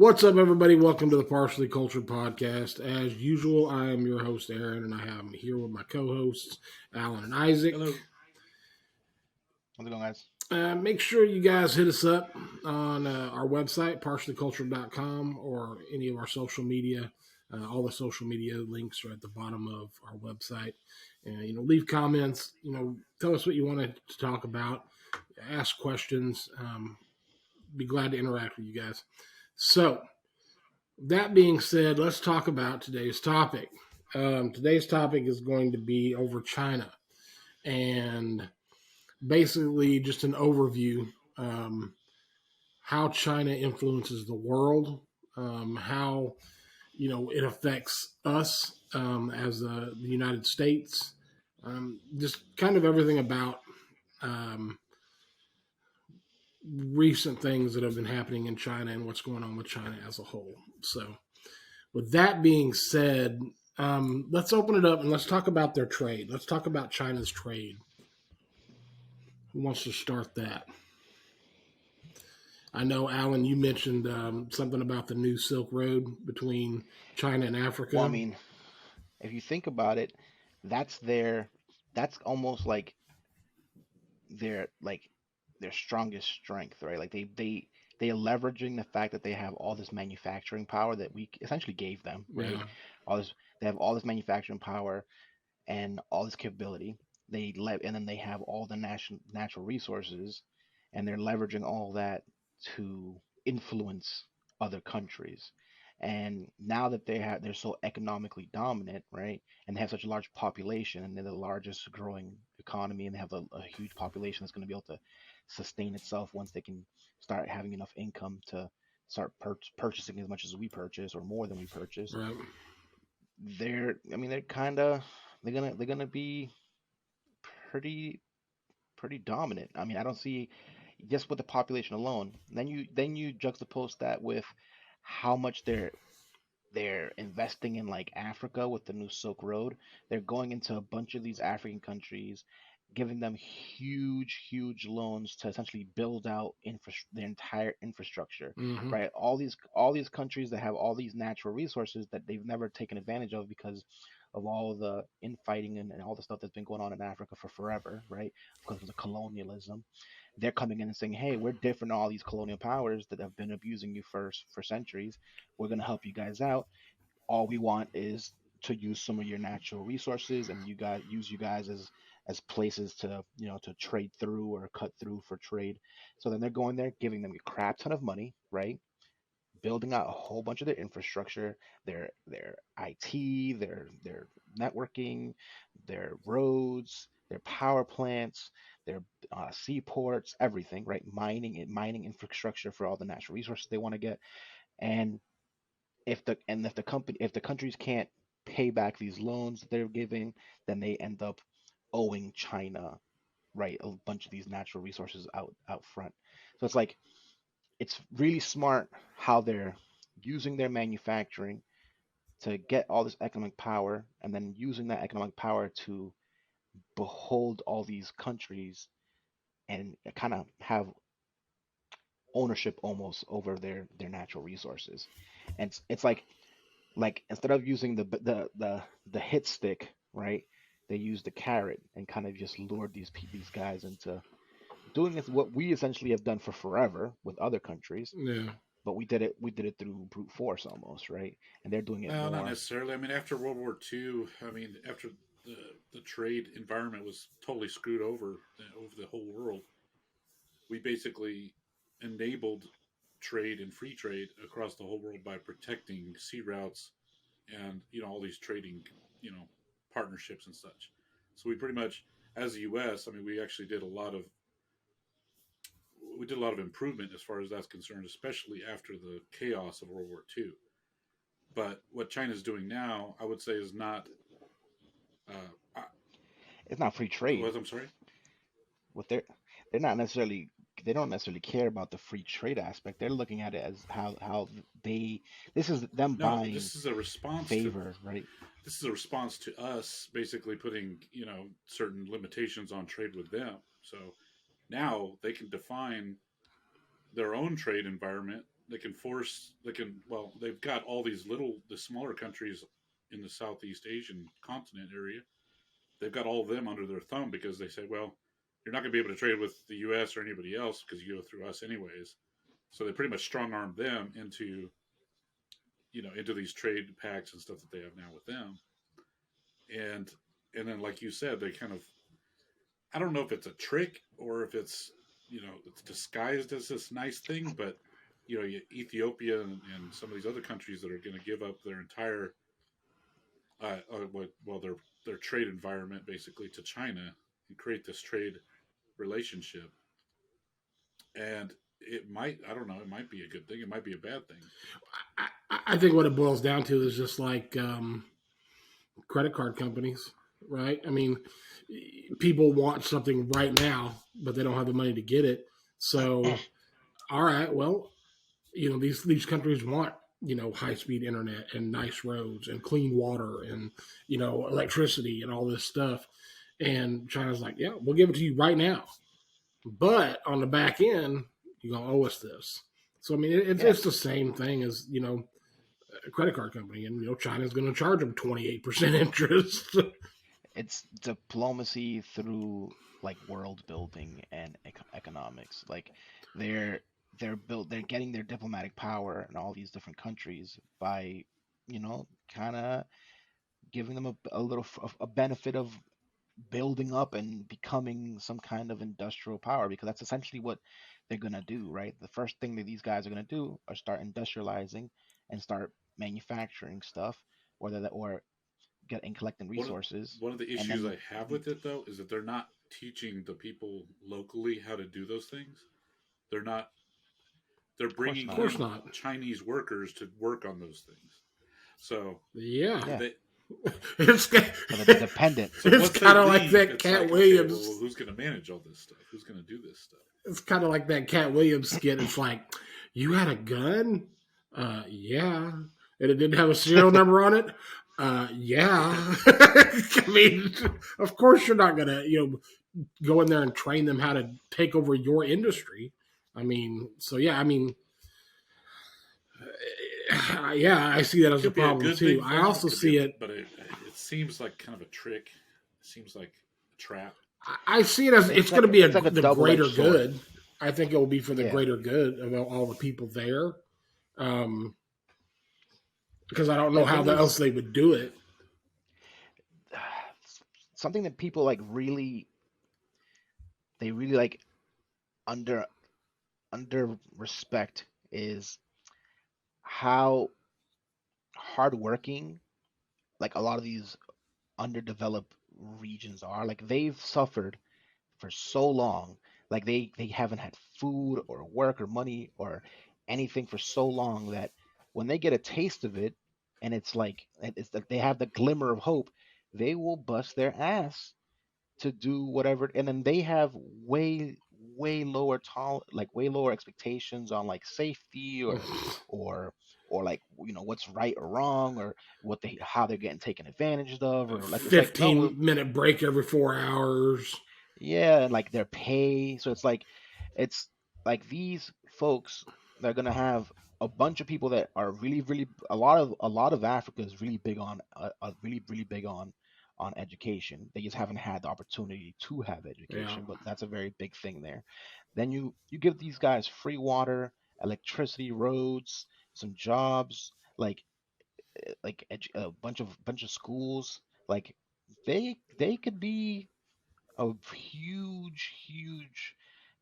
What's up, everybody? Welcome to the Partially Cultured Podcast. As usual, I am your host, Aaron, and I am here with my co hosts, Alan and Isaac. Hello. How's it going, guys? Make sure you guys hit us up on our website, partiallycultured.com, or any of our social media. All the social media links are at the bottom of our website. Leave comments. Tell us what you want to talk about. Ask questions. Be glad to interact with you guys. So, that being said, let's talk about today's topic. Today's topic is going to be over China and basically just an overview how China influences the world, how it affects us as the United States, just kind of everything about um, recent things that have been happening in China and what's going on with China as a whole. So, with that being said, let's open it up and let's talk about their trade. Let's talk about China's trade. Who wants to start that? I know, Alan, you mentioned something about the new Silk Road between China and Well, I Africa. mean, if you think about it, that's their that's almost like their like their strongest strength, right? Like they are leveraging the fact that they have all this manufacturing power that we essentially gave them, right? Yeah, All this They have all this manufacturing power and all this capability. And then they have all the natural resources, and they're leveraging all that to influence other countries. And now that they're so economically dominant, right, and they have such a large population, and they're the largest growing economy, and they have a huge population that's going to be able to sustain itself once they can start having enough income to start purchasing as much as we purchase or more than we purchase. right. I mean, they're gonna be pretty pretty dominant. I mean, I don't see just with the population alone. Then you juxtapose that with how much they're investing in like Africa with the new Silk Road. They're going into a bunch of these African countries, giving them huge loans to essentially build out their entire infrastructure, Mm-hmm. right? All these countries that have all these natural resources that they've never taken advantage of because of all the infighting and all the stuff that's been going on in Africa for forever, right? Because of the colonialism, they're coming in and saying, "Hey, we're different than all these colonial powers that have been abusing you for centuries. We're going to help you guys out. All we want is to use some of your natural resources and you guys as places to to trade through or cut through for trade." So then they're going there, giving them a crap ton of money, right? Building out a whole bunch of their infrastructure, their IT, their networking, their roads, their power plants, their seaports, everything, right? Mining infrastructure for all the natural resources they want to get. And if the countries can't pay back these loans that they're giving, then they end up owing China, right, a bunch of these natural resources out front. So it's really smart how they're using their manufacturing to get all this economic power, and then using that economic power to behold all these countries and kind of have ownership almost over their natural resources. And it's like instead of using the hit stick, right? They use the carrot and kind of just lured these guys into doing what we essentially have done for forever with other countries, Yeah. but we did it through brute force almost, right? And they're doing it No, not more. necessarily. I mean, after World War II, I mean, after the the trade environment was totally screwed over the whole world, we basically enabled trade and free trade across the whole world by protecting sea routes and all these trading you know partnerships and such. So we pretty much, as the U.S., I mean, we did a lot of improvement as far as that's concerned, especially after the chaos of World War II. But what China's doing now, I would say, is not. Uh, It's not free trade. what I'm sorry. What they're not necessarily they don't necessarily care about the free trade aspect. They're looking at it as how they this is them No, buying favor, right? this is a response to us basically putting certain limitations on trade with them. So now they can define their own trade environment they've got all these the smaller countries in the Southeast Asian continent area. They've got all of them under their thumb because they say, well, you're not going to be able to trade with the U.S. or anybody else because you go through us anyways. So they pretty much strong armed them into these trade pacts and stuff that they have now with them. And then, like you said, they kind of, I don't know if it's a trick or if it's disguised as this nice thing, but Ethiopia and some of these other countries that are going to give up their entire their trade environment basically to China and create this trade relationship. And I don't know, it might be a good thing, it might be a bad thing. I think what it boils down to is just like credit card companies, right? I mean, people want something right now, but they don't have the money to get it. So, all right, well, these countries want high speed internet and nice roads and clean water and electricity and all this stuff. And China's like, yeah, we'll give it to you right now, but on the back end, you're gonna owe us this. So I mean, it's the same thing as a credit card company, and China's going to charge them 28% interest. It's diplomacy through like world building and economics. Like they're they're getting their diplomatic power in all these different countries by kind of giving them a benefit of building up and becoming some kind of industrial power, because that's essentially what they're going to do, right? The first thing that these guys are going to do are start industrializing and start manufacturing stuff, or getting collecting resources. One of the and issues then I have with it though is that they're not teaching the people locally how to do those things. They're not. They're bringing Of course not. Chinese workers to work on those things. So yeah, Yeah. it's so they're dependent. so It's once they kinda like leave, that it's Cat okay, Williams. well, who's going to manage all this stuff? Who's going to do this stuff? it's kind of like that Cat Williams skit. It's like, you had a gun, yeah, and it didn't have a serial number on it. Yeah, I mean, of course you're not gonna go in there and train them how to take over your industry. I mean, so yeah, I mean, yeah, I see that as a Could be a problem good too. thing. I also could see be it. but it seems like kind of a trick. It seems like a trap. I see it as it's going to be it's like a the double-edged greater sword. good. I think it will be for the Yeah. greater good of all the people there, because I don't know The how thing is, else they would do it. something that people like really like under respect is how hardworking like a lot of these underdeveloped regions are. Like they've suffered for so long. Like they haven't had food or work or money or anything for so long that when they get a taste of it, and it's like they have the glimmer of hope, they will bust their ass to do whatever. And then they have way lower way lower expectations on like safety or like what's right or wrong, or how they're getting taken advantage of, or like it's like, no, 15-minute break every 4 hours. yeah, and like their pay. So it's like these folks, they're gonna have a bunch of people that are really a lot of Africa is really big on really big on education. They just haven't had the opportunity to have Yeah, education, but that's a very big thing there. Then you give these guys free water, electricity, roads, some jobs, a bunch of schools. Like they could be a huge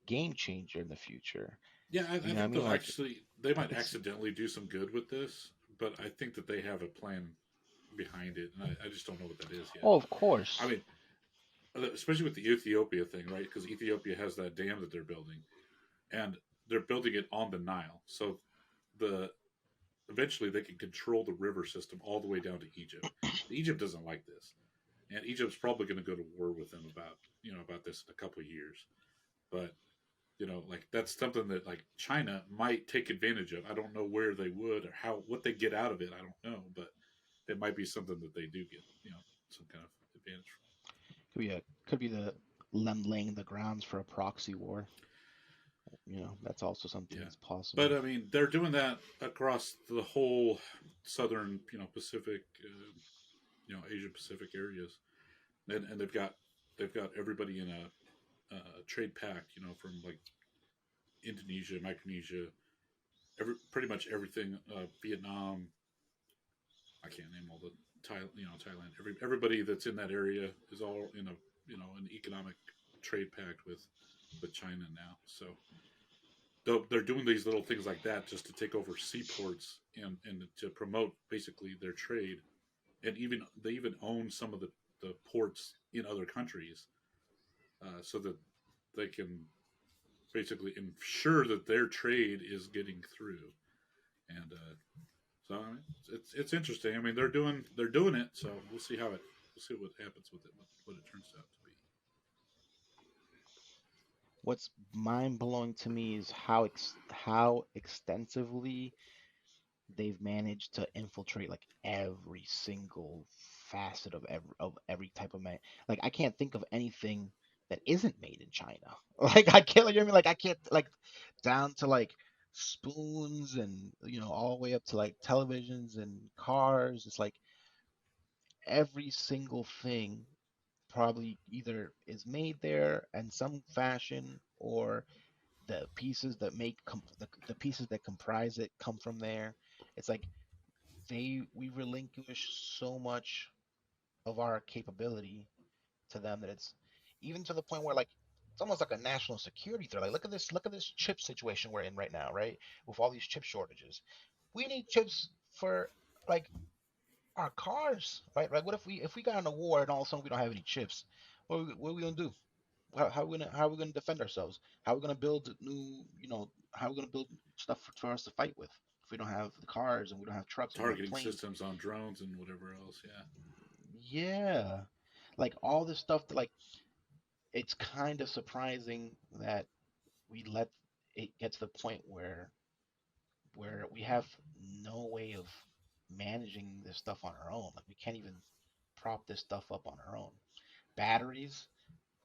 game changer in the future. Yeah, I You know what I think mean? they'll Like actually they might it's accidentally do some good with this, but I think that they have a plan behind it, and I just don't know what that is yet. oh, of course. I mean, especially with the Ethiopia thing, right? Because Ethiopia has that dam that they're building, and they're building it on the Nile, so the eventually they can control the river system all the way down to Egypt. Egypt doesn't like this, and Egypt's probably going to go to war with them about this in a couple of years. But like that's something that like China might take advantage of. I don't know where they would or what they get out of it. I don't know, but it might be something that they do get some kind of advantage Could be the them laying the grounds for a proxy war. that's also something Yeah. that's possible. But I mean, they're doing that across the whole southern, Pacific, Asia Pacific areas, and they've got everybody in a trade pact, from like Indonesia, Micronesia, pretty much everything, Vietnam. I can't name all the Thailand. Everybody that's in that area is all in an economic trade pact with China now. So they're doing these little things like that just to take over seaports and to promote basically their trade, and they even own some of the ports in other countries, so that they can basically ensure that their trade is getting through. And so I mean, it's interesting. I mean, they're doing it. So we'll see what happens with it, what it turns out to be. What's mind blowing to me is how extensively they've managed to infiltrate like every single facet of every type of man. Like I can't think of anything that isn't made in China. Like I can't, like, you know what I mean? Like I can't, like, down to like spoons and all the way up to like televisions and cars. It's like every single thing probably either is made there in some fashion, or the pieces that comprise it come from there. It's like we relinquish so much of our capability to them that it's even to the point where, like, it's almost like a national security threat. Like, look at this chip situation we're in right now, right? With all these chip shortages, we need chips for, like, our cars, right? Like, what if we got in a war and all of a sudden we don't have any chips? What are we gonna do? How are we gonna defend ourselves? How are we gonna build new, how are we gonna build stuff for us to fight with if we don't have the cars and we don't have trucks and we don't have Targeting planes? systems on drones and whatever else. Yeah. Yeah, like all this stuff that, like, it's kind of surprising that we let it get to the point where we have no way of managing this stuff on our own. Like we can't even prop this stuff up on our own. Batteries,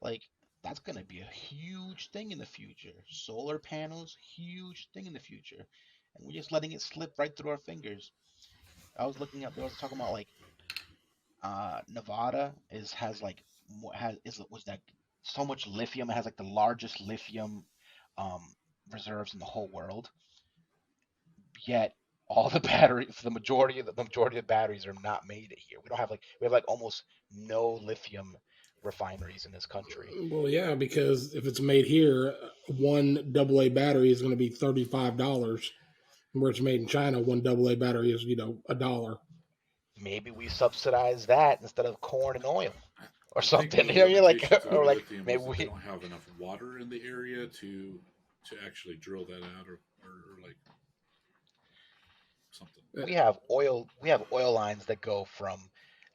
like, that's going to be a huge thing in the future. Solar panels, huge thing in the future. And we're just letting it slip right through our fingers. They was talking about, like, Nevada has like was that so much lithium. It has like the largest lithium um, reserves in the whole world. Yet all the batteries, the majority of batteries are not made here. We have like almost no lithium refineries in this country. Well, yeah, because if it's made here, one AA battery is going to be $35. Where it's made in China, one AA battery is $1. Maybe we subsidize that instead of corn and oil or I think one something. of the You're like, limitations of the or like lithium maybe is that they don't have enough water in the area to actually drill that out, or like something. we have oil lines that go from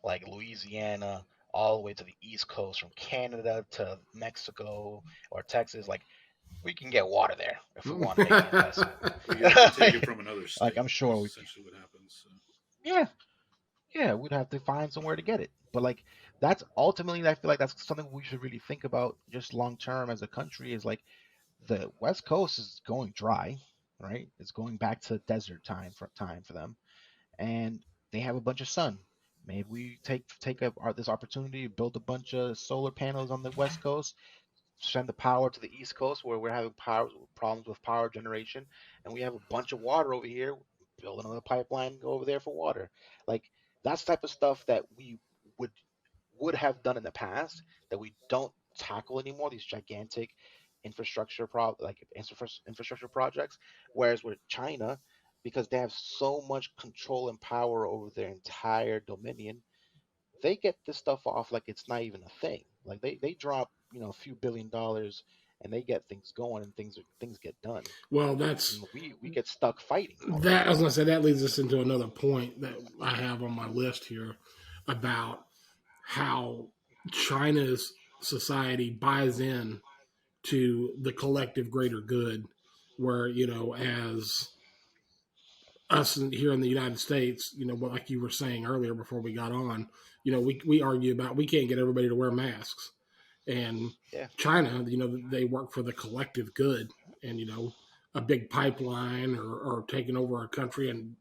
like Louisiana all the way to the East Coast, from Canada to Mexico or Texas. Like, we can get water there if we want to make an investment. Well, you have to take it from another Like, I'm state. sure Is we can. essentially what happens. So. Yeah, yeah, we'd have to find somewhere to get it. But like, that's ultimately, I feel like that's something we should really think about just long term as a country. Is like, the West Coast is going dry, right? It's going back to desert time for them, and they have a bunch of sun. Maybe we take up this opportunity to build a bunch of solar panels on the West Coast, send the power to the East Coast where we're having power problems with power generation, and we have a bunch of water over here. Build another pipeline, go over there for water. Like, that's the type of stuff that we would would have done in the past that we don't tackle anymore. These gigantic infrastructure projects. Whereas with China, because they have so much control and power over their entire dominion, they get this stuff off like it's not even a thing. Like, they drop, a few $1 billion, and they get things going, and things get done. Well, that's And we get stuck fighting all the that. I time. was going to say that leads us into another point that I have on my list here about how China's society buys in to the collective greater good, where as us here in the United States, like you were saying earlier before we got on, we argue about we can't get everybody to wear masks, and Yeah. China, they work for the collective good, and a big pipeline or taking over a country and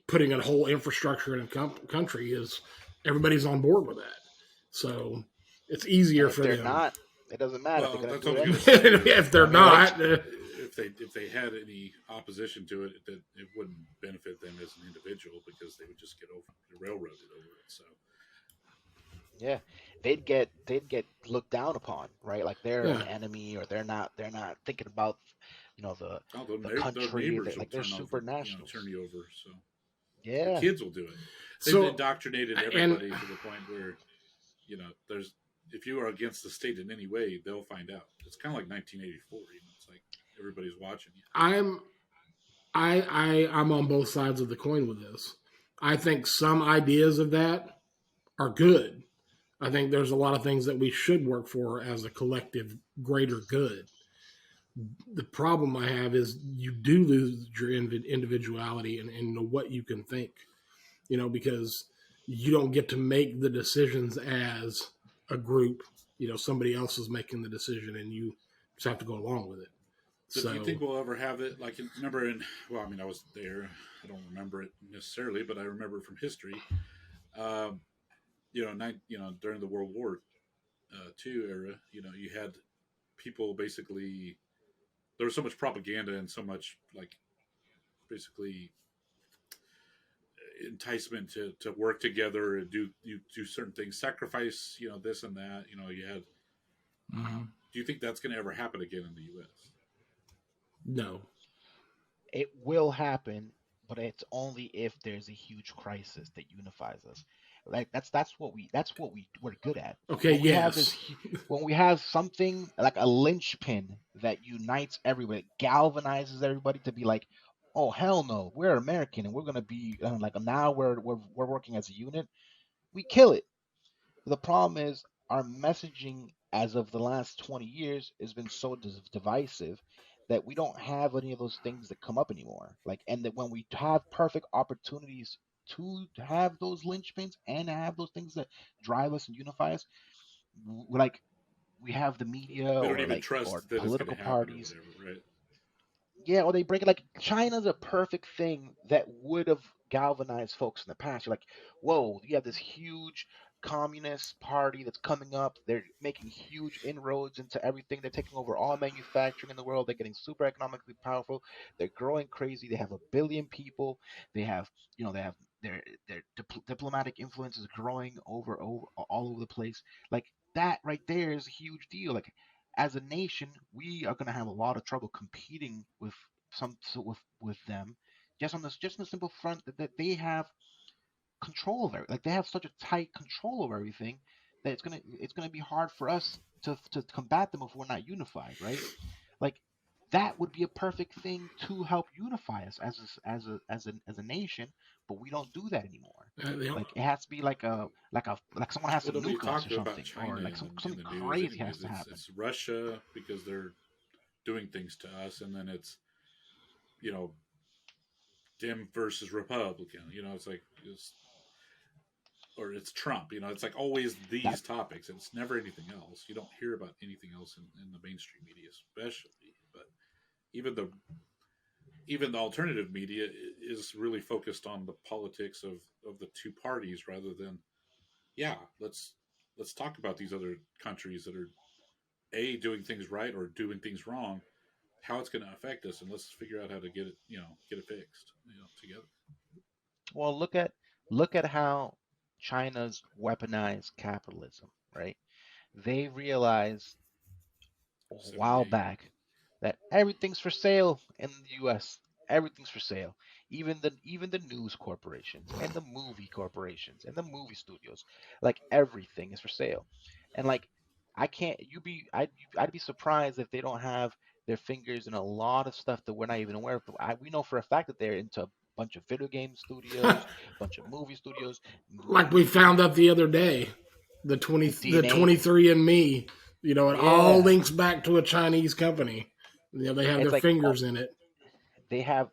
putting a whole infrastructure in a country is everybody's on board with that. So it's And easier if for they're them. not, it doesn't matter. They're Well, gonna that's do what it I was anyway. going to say. If they're I mean, not, If they had any opposition to it, that it wouldn't benefit them as an individual because they would just get railroaded over it. So yeah, they'd get looked down upon, right? Like they're an yeah, enemy, or they're not thinking about, the all the their country. neighbors will Like they're turn super over, nationals. turn you over. So the Yeah, kids will do it. They've so indoctrinated and everybody to the point where there's if you are against the state in any way, they'll find out. It's kind of like 1984. It's like everybody's watching you. I'm on both sides of the coin with this. I think some ideas of that are good. I think there's a lot of things that we should work for as a collective greater good. The problem I have is you do lose your individuality and what you can think, because you don't get to make the decisions as a group. Somebody else is making the decision and you just have to go along with it. So do you So think we'll ever have it? Like, remember well, I mean, I was there. I don't remember it necessarily, but I remember it from history. Um, during the World War II era, you had people basically. There was so much propaganda and so much like basically enticement to work together and do certain things, sacrifice, this and that. You had. mhm. Do you think that's going to ever happen again in the U.S.? No. it will happen, but it's only if there's a huge crisis that unifies us. Like we're good at. Okay. When we have Yes. when we have something like a linchpin that unites everybody, galvanizes everybody to be like, oh hell no, we're American and we're gonna be like now we're working as a unit. We kill it. The problem is our messaging as of the last 20 years has been so divisive that we don't have any of those things that come up anymore. Like, and that when we have perfect opportunities to have those linchpins and have those things that drive us and unify us, like we have the media We don't or even like or trust that it's going political to happen or parties. whatever, right? Yeah, or they break it. Like China's a perfect thing that would have galvanized folks in the past. You're like, whoa, you have this huge communist party that's coming up. They're making huge inroads into everything. They're taking over all manufacturing in the world. They're getting super economically powerful. They're growing crazy. They have a billion people. They have, they have their diplomatic influence is growing over all over the place. Like that right there is a huge deal. Like as a nation, we are going to have a lot of trouble competing with with them, just on the simple front that they have control of it. Like they have such a tight control over everything that it's gonna be hard for us to combat them if we're not unified, right? Like that would be a perfect thing to help unify us as a nation, but we don't do that anymore. They don't. Like it has to be like someone has Well, to nobody nuke us or talks about something, or China like in something the news, crazy has anyways. to It's happen. it's Russia because they're doing things to us, and then it's you know Dem versus Republican. It's like or it's Trump. It's like always That these topics, and it's never anything else. You don't hear about anything else in the mainstream media, especially. But even the even the alternative media is really focused on the politics of the two parties rather than yeah let's talk about these other countries that are doing things right or doing things wrong, how it's going to affect us, and let's figure out how to get it fixed together. well, look at how China's weaponized capitalism, right? They realized a while 78. back that everything's for sale in the US. Everything's for sale. Even the news corporations and the movie corporations and the movie studios, like everything is for sale. And like I can't you be I'd be surprised if they don't have their fingers in a lot of stuff that we're not even aware of. But we know for a fact that they're into a bunch of video game studios, bunch of movie studios, Like we found out the other day, the the DNA. 23andMe, it all Yeah. links back to a Chinese company. They have It's their like fingers in it. they have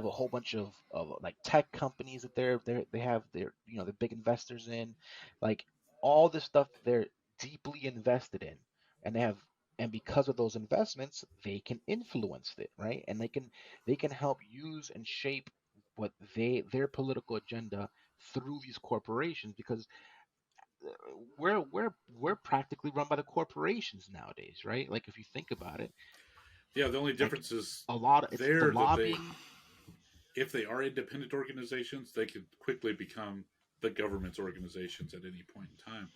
a whole bunch of like tech companies that they have they're big investors in, like all this stuff they're deeply invested in, and they have and because of those investments, they can influence it, right? And they can help use and shape what their political agenda through these corporations, because uh, we're practically run by the corporations nowadays, right? Like if you think about it, Yeah, the only like difference is a lot of it's the there that they, lobbying. if they are independent organizations, they could quickly become the government's organizations at any point in time.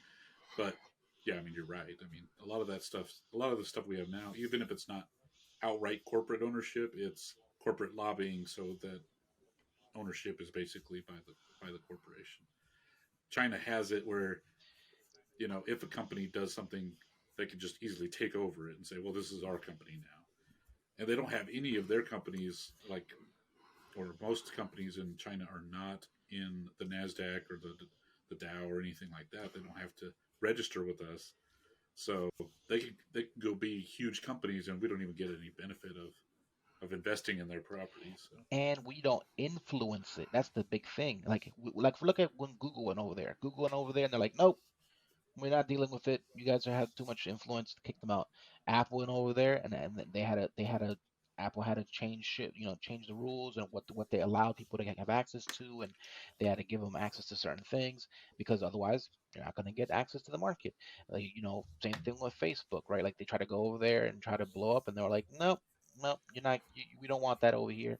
But yeah, I mean, you're right. I mean, a lot of the stuff we have now, even if it's not outright corporate ownership, it's corporate lobbying, so that ownership is basically by the corporation. China has it where, if a company does something, they can just easily take over it and say, "Well, this is our company now." And they don't have any of their companies, like, or most companies in China are not in the Nasdaq or the Dow or anything like that. They don't have to register with us, so they can go be huge companies, and we don't even get any benefit of investing in their properties. So And we don't influence it. That's the big thing. Like look at when Google went over there. Google went over there, and they're like, nope, we're not dealing with it. You guys are have too much influence. Kick them out. Apple went over there, and they had a Apple had to change shit, change the rules and what they allow people to have access to, and they had to give them access to certain things because otherwise you're not going to get access to the market. Like, same thing with Facebook, right? Like they try to go over there and try to blow up, and they were like, nope, nope, you're not. We don't want that over here.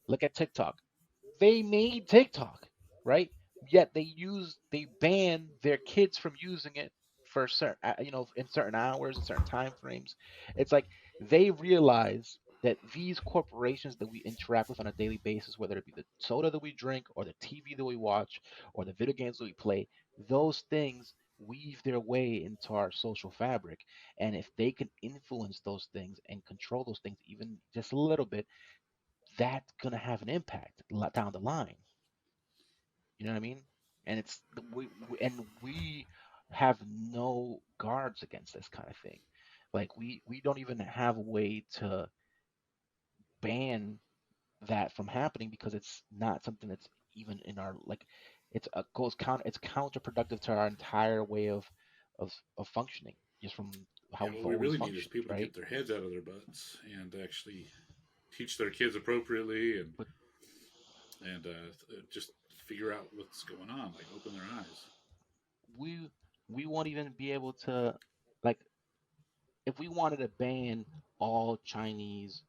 Look at TikTok. They made TikTok, right? Yet they ban their kids from using it for certain, in certain hours and certain time frames. It's like they realize that these corporations that we interact with on a daily basis, whether it be the soda that we drink or the TV that we watch or the video games that we play, those things weave their way into our social fabric. And if they can influence those things and control those things even just a little bit, that's gonna have an impact down the line. You know what I mean? And we have no guards against this kind of thing. Like we don't even have a way to ban that from happening because it's not something that's even in our like it's counterproductive to our entire way of functioning just from how yeah, we've what we always really need is functioned, people to right? get their heads out of their butts and actually teach their kids appropriately, But and just figure out what's going on, like open their eyes. we we won't even be able to like if we wanted to ban all Chinese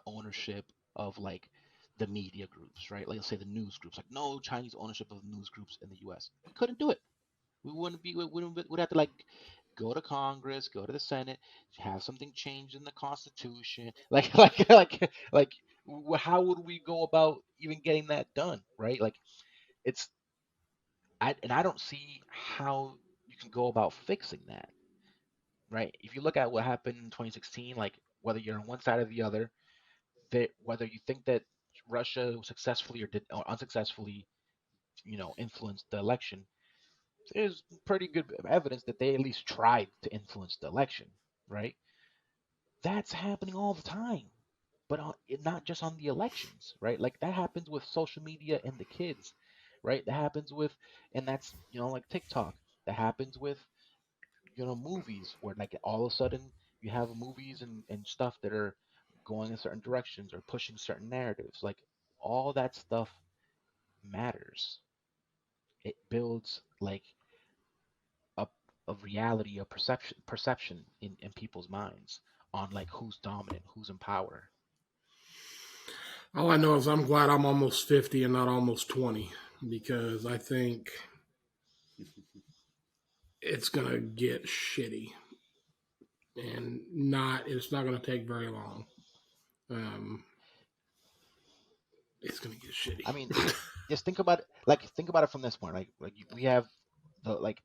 ownership of like the media groups, right? Like let's say the news groups, like no Chinese ownership of news groups in the U.S. We couldn't do it. We'd have to like go to Congress, go to the Senate, have something changed in the Constitution. How would we go about even getting that done, right? Like it's I don't see how you can go about fixing that, right? If you look at what happened in 2016, like whether you're on one side or the other, that whether you think that Russia successfully or unsuccessfully, influenced the election, there's pretty good evidence that they at least tried to influence the election, right? That's happening all the time, but not just on the elections, right? Like that happens with social media and the kids, right? That happens with, and that's like TikTok. That happens with movies where like all of a sudden you have movies and stuff that are going in certain directions or pushing certain narratives. Like all that stuff matters. It builds like a, a reality, a perception in people's minds on like who's dominant, who's in power. All I know is I'm glad I'm almost 50 and not almost 20 because I think it's going to get shitty and it's not going to take very long. Um, it's going to get I mean, shitty. just think about it from this point, like we have the like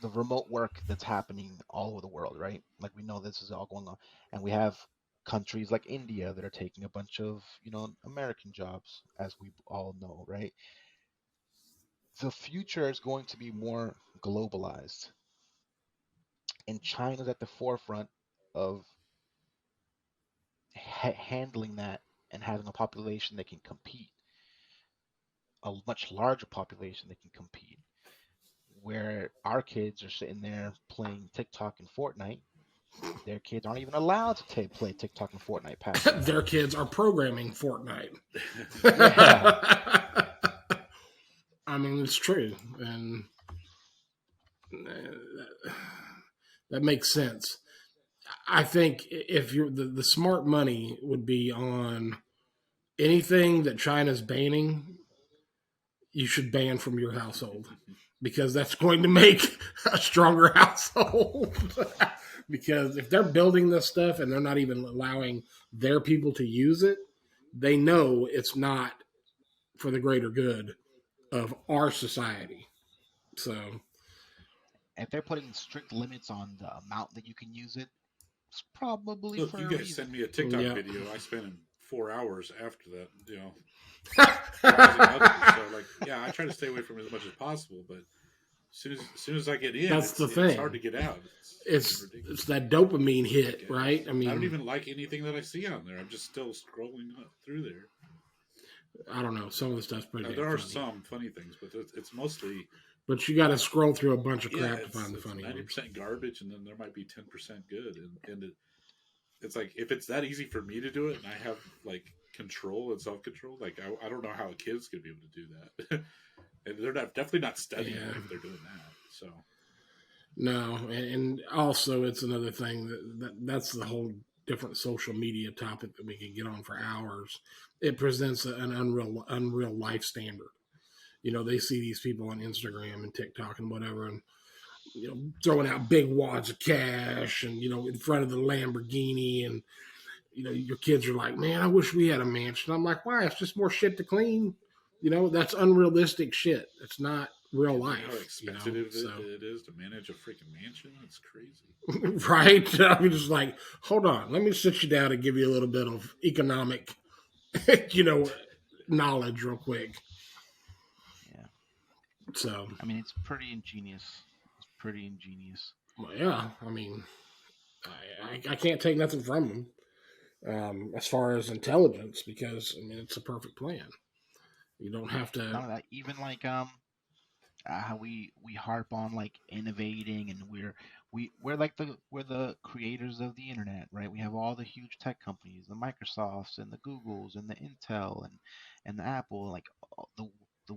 the remote work that's happening all over the world, right? Like we know this is all going on, and we have countries like India that are taking a bunch of American jobs, as we all know, right? The future is going to be more globalized, and China's at the forefront of handling that and having a population that can compete, a much larger population that can compete. Where our kids are sitting there playing TikTok and Fortnite, Their kids aren't even allowed to play TikTok and Fortnite past that. Their kids are programming Fortnite. Yeah. I mean, it's true, and that makes sense. I think if you're the smart money would be on anything that China's banning, you should ban from your household because that's going to make a stronger household. Because if they're building this stuff and they're not even allowing their people to use it, they know it's not for the greater good of our society. So, If they're putting strict limits on the amount that you can use it, it's probably Look, for you a guys reason. send me a TikTok yeah. video. I spent 4 hours after that, browsing others. So, like, yeah, I try to stay away from it as much as possible. But as soon as I get in, That's the it's thing. hard to get out. It's ridiculous. it's that dopamine hit, Yeah. right? I mean, I don't even like anything that I see on there. I'm just still scrolling through there. I don't know. Some of the stuff's pretty. Now, there are funny. some funny things, but it's mostly But you got to scroll through a bunch of crap to it's, find the it's funny 90% ones. garbage, and then there might be 10% good. And it's like if it's that easy for me to do it, and I have like control and self control, like I don't know how a kid's gonna be able to do that. And they're definitely not studying Yeah. if they're doing that. So No, and also it's another thing that's the whole different social media topic that we could get on for hours. It presents an unreal life standard. You know, they see these people on Instagram and TikTok and whatever, and throwing out big wads of cash, and in front of the Lamborghini, and your kids are like, "Man, I wish we had a mansion." I'm like, "Why? It's just more shit to clean." That's unrealistic shit. It's not real how life. expensive So. it is to manage a freaking mansion. That's crazy. Right? I'm just like, hold on, let me sit you down and give you a little bit of economic, knowledge real quick. Yeah. So, I mean, it's pretty ingenious. It's pretty ingenious. well, yeah, I mean, I can't take nothing from them as far as intelligence because, I mean, it's a perfect plan. You don't have to. None of that. Even like how we harp on like innovating, and we're like we're the creators of the internet, right? We have all the huge tech companies, the Microsofts and the Googles and the Intel and the Apple, like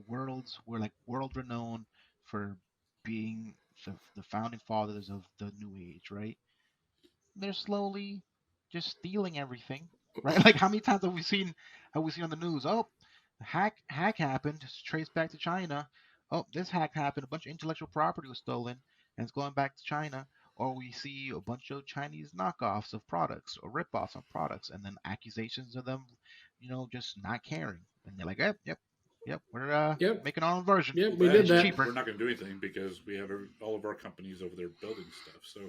we're like world renowned for being the founding fathers of the new age, right? They're slowly just stealing everything, right? Like how many times have we seen on the news? Oh, hack happened. It's traced back to China. Oh, this hack happened. A bunch of intellectual property was stolen, and it's going back to China. Or we see a bunch of Chinese knockoffs of products or rip-offs of products, and then accusations of them, just not caring. And they're like, yep, yep, yep, we're Yep, making our own version. yep, Well, we that, did It's that. cheaper. we're not going to do anything because we have all of our companies over there building stuff. So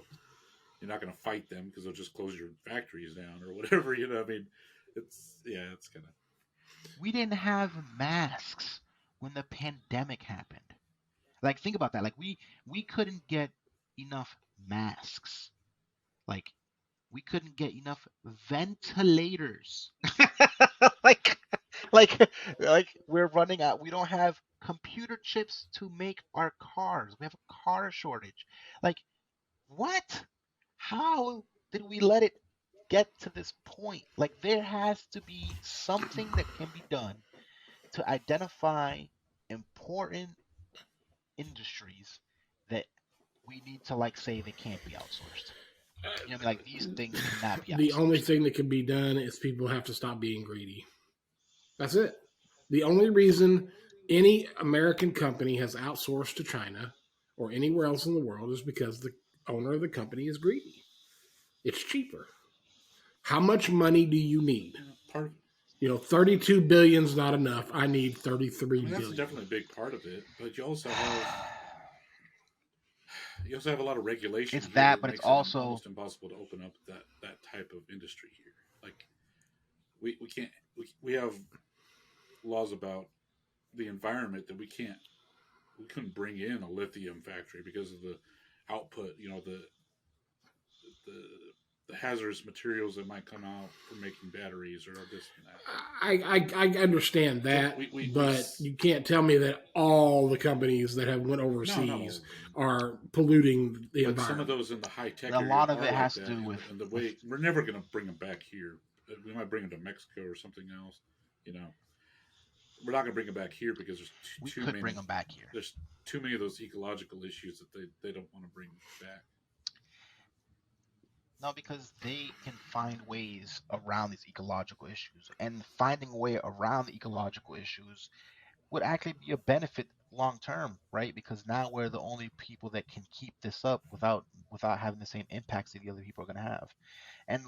you're not going to fight them because they'll just close your factories down or whatever. I mean, it's kind of. We didn't have masks when the pandemic happened. Like think about that. Like we couldn't get enough masks. Like we couldn't get enough ventilators. like like like we're running out. We don't have computer chips to make our cars. We have a car shortage. Like what? How did we let it get to this point? Like there has to be something that can be done to identify important industries that we need to like say they can't be outsourced. You know, what I mean, like these things cannot be The only outsourced. thing that can be done is people have to stop being greedy. That's it. The only reason any American company has outsourced to China or anywhere else in the world is because the owner of the company is greedy. It's cheaper. How much money do you need? Part. 32 billion is not enough. I need I 33 mean, that's billion. definitely a big part of it, but you also have a lot of regulation It's here that, that but it's makes it also almost impossible to open up that type of industry here. Like we can't we have laws about the environment that we couldn't bring in a lithium factory because of the output. The the hazardous materials that might come out from making batteries or this and that. I understand that, but you can't tell me that all the companies that have went overseas are polluting the but environment. some of those in the high tech, A area lot of are it like has that, to do with and the way we're never going to bring them back here. We might bring them to Mexico or something else. You know, we're not going to bring them back here because there's we too could many. bring them back here. There's too many of those ecological issues that they don't want to bring back. No, because they can find ways around these ecological issues, and finding a way around the ecological issues would actually be a benefit long term, right? Because now we're the only people that can keep this up without having the same impacts that the other people are going to have. And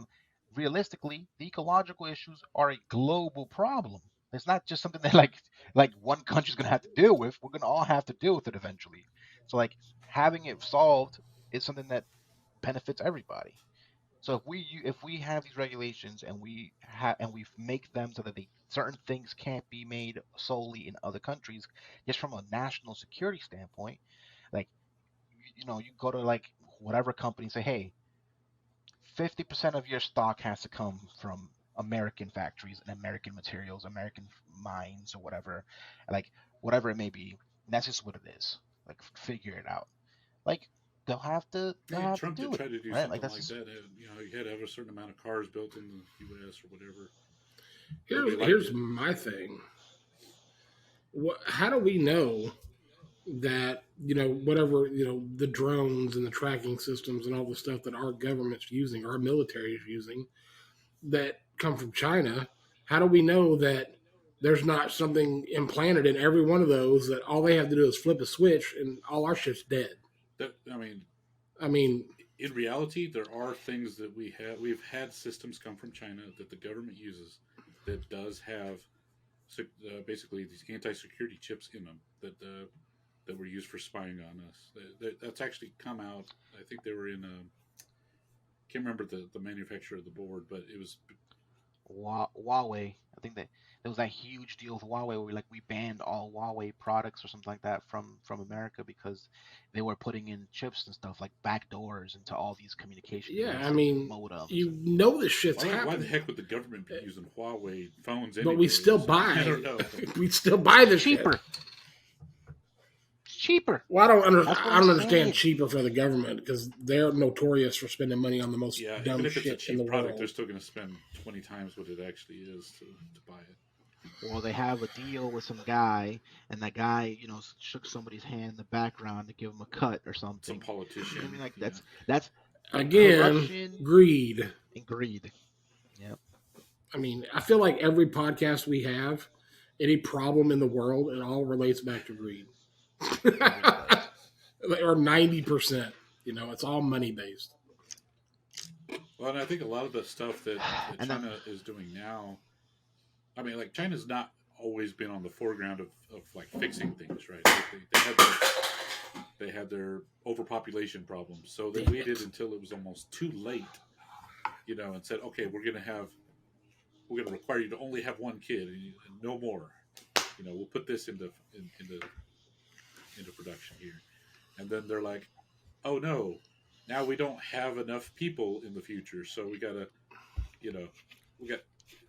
realistically, the ecological issues are a global problem. It's not just something that like one country's going to have to deal with. We're going to all have to deal with it eventually. So like having it solved is something that benefits everybody. So if we have these regulations and we make them so that certain things can't be made solely in other countries, just from a national security standpoint, like you go to like whatever company and say, hey, 50% of your stock has to come from American factories and American materials, American mines or whatever, like whatever it may be. And that's just what it is. Like figure it out. Like they'll have to Trump did do it, try to do right? Like something that's like just that. You know, you had to have a certain amount of cars built in the U.S. or whatever. Here's my thing. How do we know that whatever the drones and the tracking systems and all the stuff that our government's using, our military is using, that come from China? How do we know that there's not something implanted in every one of those that all they have to do is flip a switch and all our shit's dead? I mean, in reality, there are things that we've had systems come from China that the government uses that does have basically these anti-security chips in them that were used for spying on us. That's actually come out. I think they were in can't remember the manufacturer of the board, but it was Huawei. I think that there was that huge deal with Huawei where we banned all Huawei products or something like that from America because they were putting in chips and stuff like backdoors into all these communication devices, modems. This shit's happening. Why the heck would the government be using Huawei phones anyway? But we still buy. I don't know. We still buy the cheaper. Shit. Cheaper. Well, I don't understand cheaper for the government because they're notorious for spending money on the most dumb even if shit it's a cheap in the product, world. they're still going to spend 20 times what it actually is to buy it. Well, they have a deal with some guy, and that guy, shook somebody's hand in the background to give him a cut or something. Some politician. I mean, that's again greed. And greed. Yep. I mean, I feel like every podcast we have, any problem in the world, it all relates back to greed. Or 90%. It's all money based. Well, and I think a lot of the stuff that China is doing now, I mean, like China's not always been on the foreground of like fixing things, right? They had their overpopulation problems, so they waited until it was almost too late, and said, okay, we're going to require you to only have one kid and no more. We'll put this into production here. And then they're like, oh no, now we don't have enough people in the future, so we gotta,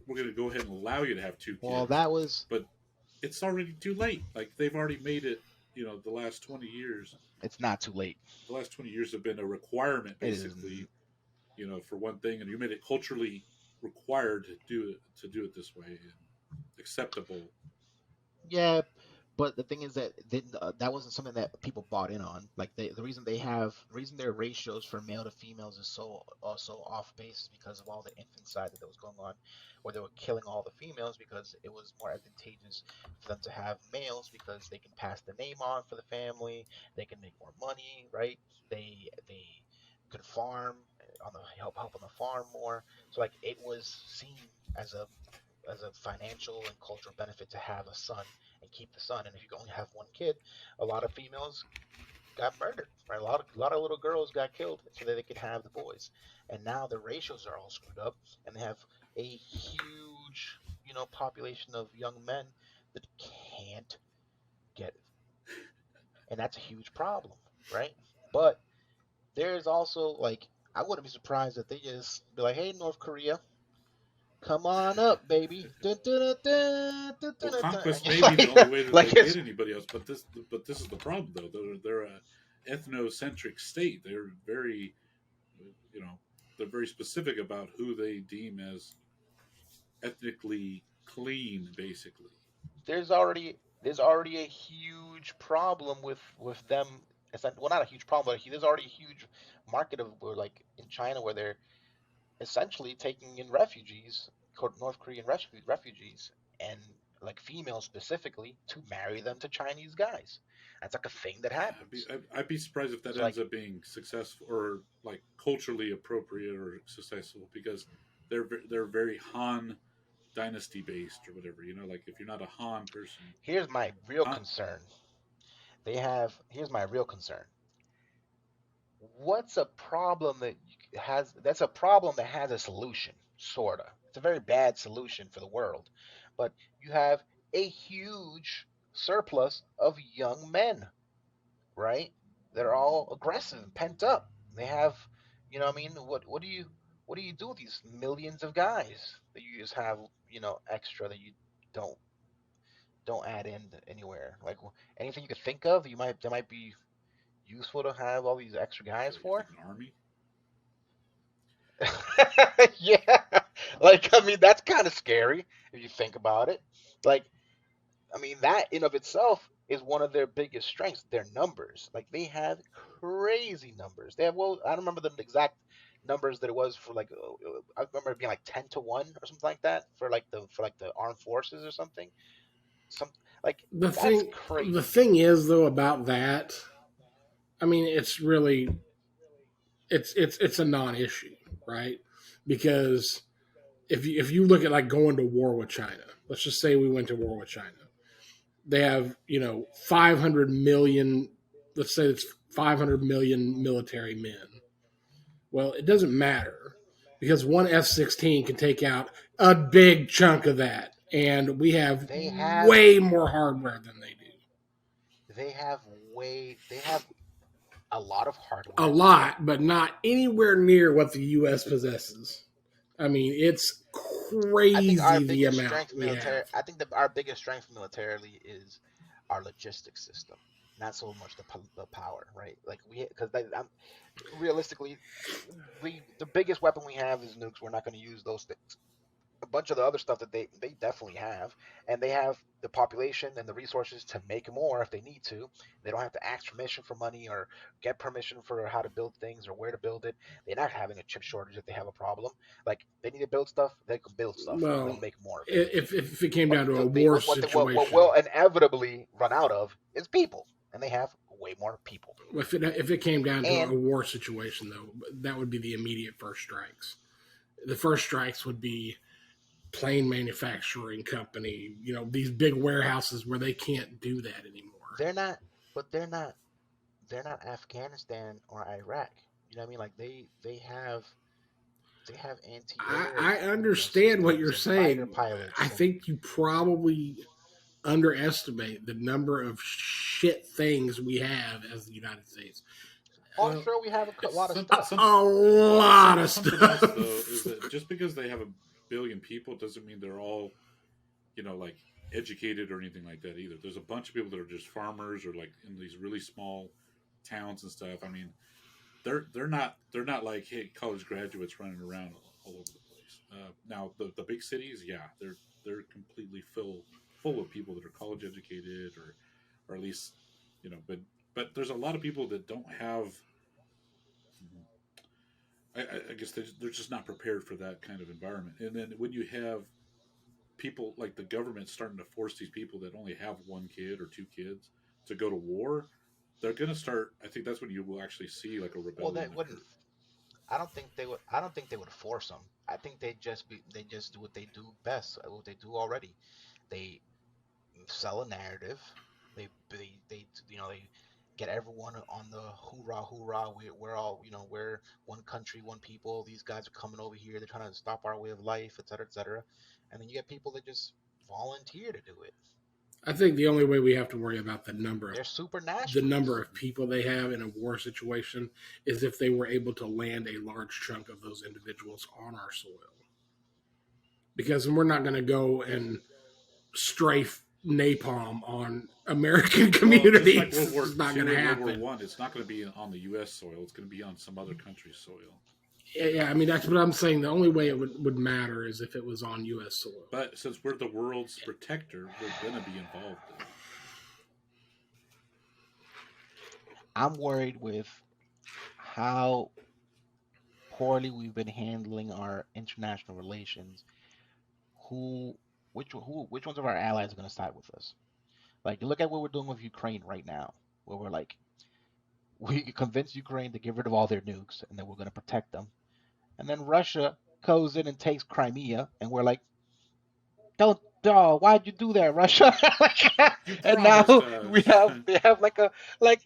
we're gonna go ahead and allow you to have 2 kids. Well, but it's already too late. Like they've already made it. The last 20 years. It's not too late. The last 20 years have been a requirement, basically. For one thing, and you made it culturally required to do it this way and acceptable. Yeah. But the thing is that that wasn't something that people bought in on. Like the reason their ratios for male to females is so off base is because of all the infanticide that was going on, where they were killing all the females because it was more advantageous for them to have males because they can pass the name on for the family, they can make more money, right? They could farm help on the farm more. So like it was seen as a financial and cultural benefit to have a son and keep the son. And if you only have one kid, a lot of females got murdered, right? A lot of little girls got killed so that they could have the boys. And now the ratios are all screwed up, and they have a huge, population of young men that can't get it. And that's a huge problem, right? But there's also like I wouldn't be surprised if they just be like, "Hey, North Korea, come on up, baby." Dun, dun, dun, dun, dun, Well, dun, dun, dun. And conquest you're may be the only way that they like get it's anybody else, but this is the problem though. They're a ethnocentric state. They're very, you know, they're very specific about who they deem as ethnically clean, basically. there's already a huge problem with them. Well, not a huge problem, but there's already a huge market of where, like in China, where they're essentially taking in refugees, North Korean refugees, and like females specifically to marry them to Chinese guys. That's like a thing that Yeah, happens. I'd be surprised if that So like ends up being successful or like culturally appropriate or successful because they're very Han dynasty based or whatever. You know, like if you're not a Han person, here's my real Han, concern. Here's my real concern. What's a problem that's a problem that has a solution, sorta. It's a very bad solution for the world, but you have a huge surplus of young men, right? They're all aggressive, pent up. They have, what I mean? What do you do with these millions of guys that you just have, extra that you don't don't add in anywhere? Like anything you could think of, that might be useful to have all these extra guys you for. think an army? Yeah, like I mean that's kind of scary if you think about it. Like I mean that in of itself is one of their biggest strengths, their numbers. Like they have crazy numbers. They have well, I don't remember the exact numbers that it was for like I remember it being like 10-1 or something like that for like the armed forces or something. Some like The that's thing, the crazy. thing is though about that, I mean, it's really it's a non-issue, right? Because if you look at like going to war with China, let's just say we went to war with China, they have 500 million. Let's say it's 500 million military men. Well, it doesn't matter because one F-16 can take out a big chunk of that, and we have They have way more hardware than they do. they have a lot of A hardware. lot, but not anywhere near what the U.S. possesses. I mean, it's crazy the amount we have. I think that our biggest strength militarily is our logistics system, not so much the power, right? Like because realistically, the biggest weapon we have is nukes. We're not going to use those things. A bunch of the other stuff that they definitely have, and they have the population and the resources to make more if they need to. They don't have to ask permission for money or get permission for how to build things or where to build it. They're not having a chip shortage if they have a problem. Like they need to build stuff, they can build stuff and they'll Well, make more of it. if it came But down to a they war what will situation, inevitably run out of is people, and they have way more people. if it came down to a And war situation, though, that would be the immediate first strikes. The first strikes would be plane manufacturing company, these big warehouses where they can't do that anymore. they're not, but they're not Afghanistan or Iraq. You know what I mean? Like they have I anti-air, understand what you're systems and fighter saying. I pilots and think you probably underestimate the number of shit things we have as the United States. oh, I'm Well, sure we have a it's lot of some, stuff. some A lot of something else though is stuff. that just because they have a billion people doesn't mean they're all, like educated or anything like that either. There's a bunch of people that are just farmers or like in these really small towns and stuff. I mean, they're not like, hey, college graduates running around all over the place. Now the big cities, yeah, they're completely full of people that are college educated or at least, but there's a lot of people that don't have. I guess they're just not prepared for that kind of environment. And then when you have people like the government starting to force these people that only have one kid or two kids to go to war, they're going to start. I think that's when you will actually see like a Well, rebellion that wouldn't. occur. I don't think they would. I don't think they would force them. I think they just do what they do best, what they do already. They sell a narrative. They get everyone on the hoorah hoorah. We're all we're one country, one people. These guys are coming over here. They're trying to stop our way of life, etc., etc. And then you get people that just volunteer to do it. I think the only way we have to worry about the number of They're super nationalists. people they have in a war situation is if they were able to land a large chunk of those individuals on our soil. Because we're not going to go and strafe napalm on American Well, communities. just like World War It's not II going to and World War happen. One, it's not going to be on the U.S. soil. It's going to be on some other country's soil. Yeah, I mean that's what I'm saying. The only way it would matter is if it was on U.S. soil. But since we're the world's protector, we're going to be involved. I'm worried with how poorly we've been handling our international relations. Which ones of our allies are going to side with us? Like, you look at what we're doing with Ukraine right now, where we're like, we convince Ukraine to get rid of all their nukes, and then we're going to protect them. And then Russia goes in and takes Crimea, and we're like, don't, why'd you do that, Russia? You And now promised they have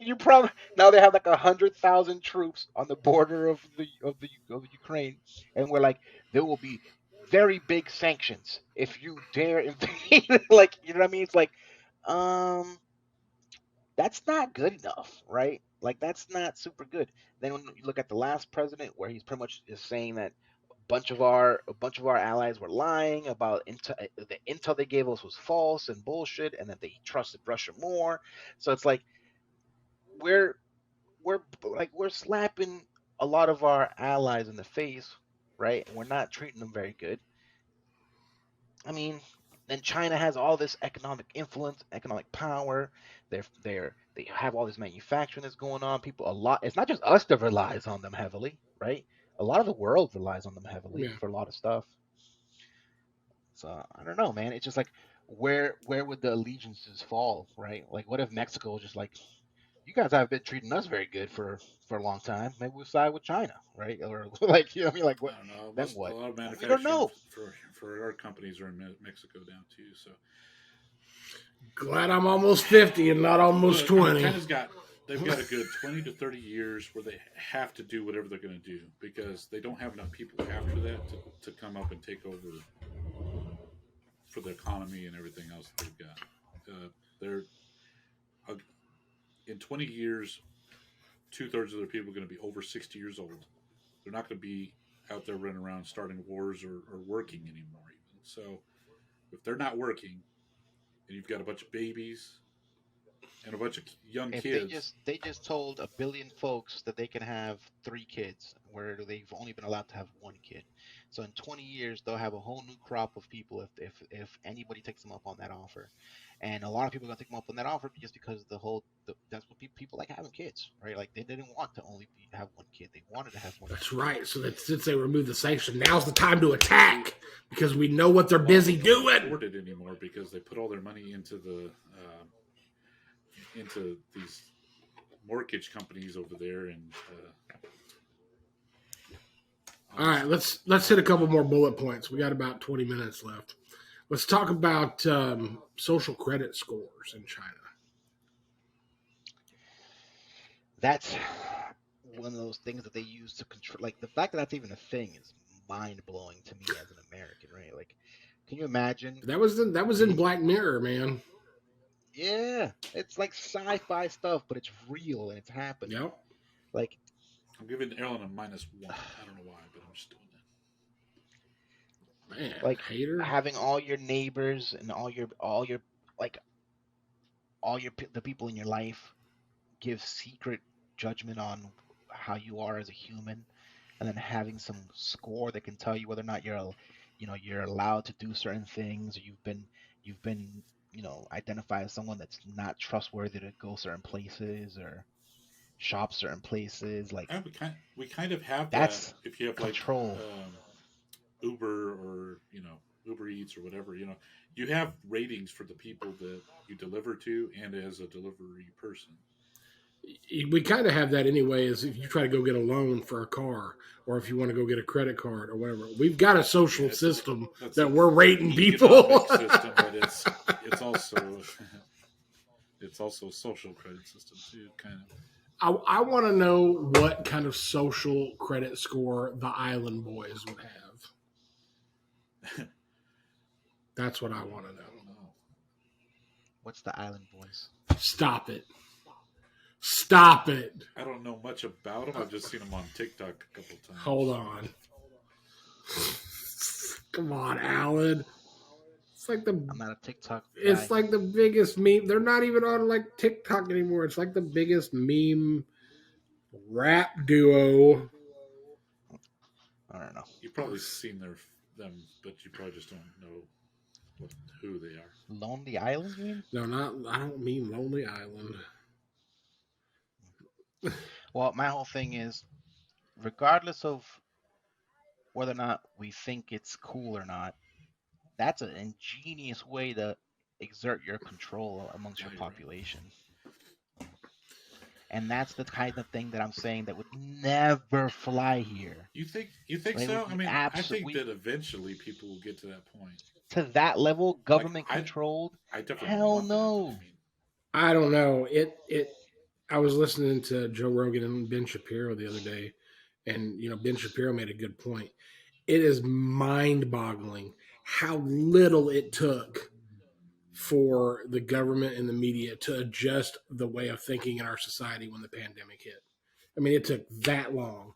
you promise now they have like 100,000 troops on the border of the Ukraine, and we're like, there will be very big sanctions if you dare invade. Like, you know what I mean? It's like, um, that's not good enough, right? Like, that's not super good. Then when you look at the last president, where he's pretty much is saying that a bunch of our allies were lying about the intel they gave us was false and bullshit, and that they trusted Russia more. So it's like we're we're slapping a lot of our allies in the face, right? And we're not treating them very good. I mean, then China has all this economic influence, economic power. They have all this manufacturing that's going on. People a lot. It's not just us that relies on them heavily, right? A lot of the world relies on them heavily Yeah. for a lot of stuff. So I don't know, man. It's just like, where would the allegiances fall, right? Like, what if Mexico was just like, you guys haven't been treating us very good for a long time. Maybe we'll side with China, right? Or like, you know what I mean? Like, I what? don't know. Then what? A lot of We don't manufacturing know. for our companies are in Mexico now too. So Glad I'm almost 50 and not almost look, 20. they've got a good 20 to 30 years where they have to do whatever they're going to do because they don't have enough people after that to come up and take over for the economy and everything else that they've got. They're uh, in 20 years, 2/3 of their people are going to be over 60 years old. They're not going to be out there running around starting wars or working anymore. Even so, if they're not working, and you've got a bunch of babies and a bunch of young If kids, they just told 1 billion folks that they can have 3 kids, where they've only been allowed to have 1 kid. So in 20 years, they'll have a whole new crop of people if anybody takes them up on that offer. And a lot of people are gonna take them up on that offer just because that's what people like having kids, right? Like, they didn't want to have 1 kid; they wanted to have more than That's 1 kid. right. So that since they removed the sanction, now's the time to attack because we know what they're busy they can't doing. afford it anymore because they put all their money into these mortgage companies over there, and All right, let's hit a couple more bullet points. We got about 20 minutes left. Let's talk about social credit scores in China. That's one of those things that they use to control. Like, the fact that that's even a thing is mind blowing to me as an American, right? Like, can you imagine? That was in Black Mirror, man. Yeah, it's like sci-fi stuff, but it's real and it's happening. Yep. Like, I'm giving Ellen a -1. I don't know why, but I'm just doing that. Man, like hater. having all your neighbors and like the people in your life give secret judgment on how you are as a human, and then having some score that can tell you whether or not you're allowed to do certain things, or you've been identified as someone that's not trustworthy to go certain places or shop certain places. Like, Yeah, we kind of have that that's if you have like control. Uber or Uber Eats or whatever. You have ratings for the people that you deliver to and as a delivery person. We kind of have that anyway. Is if you try to go get a loan for a car, or if you want to go get a credit card or whatever, we've got a social system that we're rating people. System, but it's also it's also a social credit system too, kind of. I want to know what kind of social credit score the Island Boys would have. That's what I want to know. What's the Island Boys? Stop it. Stop it. I don't know much about them. I've just seen them on TikTok a couple times. Hold on. Come on, Alan. It's like I'm not a TikTok guy. it's like the biggest meme. They're not even on like TikTok anymore. It's like the biggest meme rap duo. I don't know. You've probably seen them, but you probably just don't know who they are. Lonely Island, you mean? No, I don't mean Lonely Island. Well, my whole thing is, regardless of whether or not we think it's cool or not, that's an ingenious way to exert your control amongst your population. And that's the kind of thing that I'm saying that would never fly here. You think They so? would I be mean, I think absolutely- that eventually people will get to that point. To that level, government I- controlled? I definitely Hell want that. no. I mean, I don't know. I was listening to Joe Rogan and Ben Shapiro the other day, and Ben Shapiro made a good point. It is mind-boggling how little it took for the government and the media to adjust the way of thinking in our society when the pandemic hit. I mean, it took that long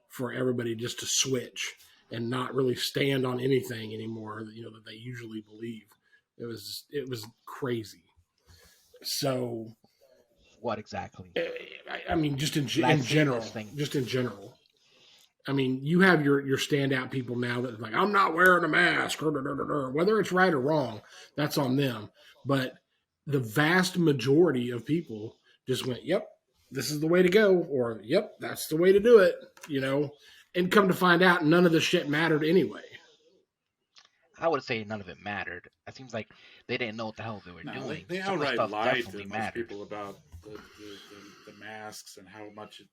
for everybody just to switch and not really stand on anything anymore, that they usually believe. It was crazy. So, What exactly? I mean, just in I've seen general, this thing. just in general. I mean, you have your standout people now that like, I'm not wearing a mask, whether it's right or wrong, that's on them. But the vast majority of people just went, yep, this is the way to go, or yep, that's the way to do it, and come to find out none of the shit mattered anyway. I would say none of it mattered. It seems like they didn't know what the hell they were no, doing. they Some of the outright stuff lied definitely to most mattered. people about the masks and how much it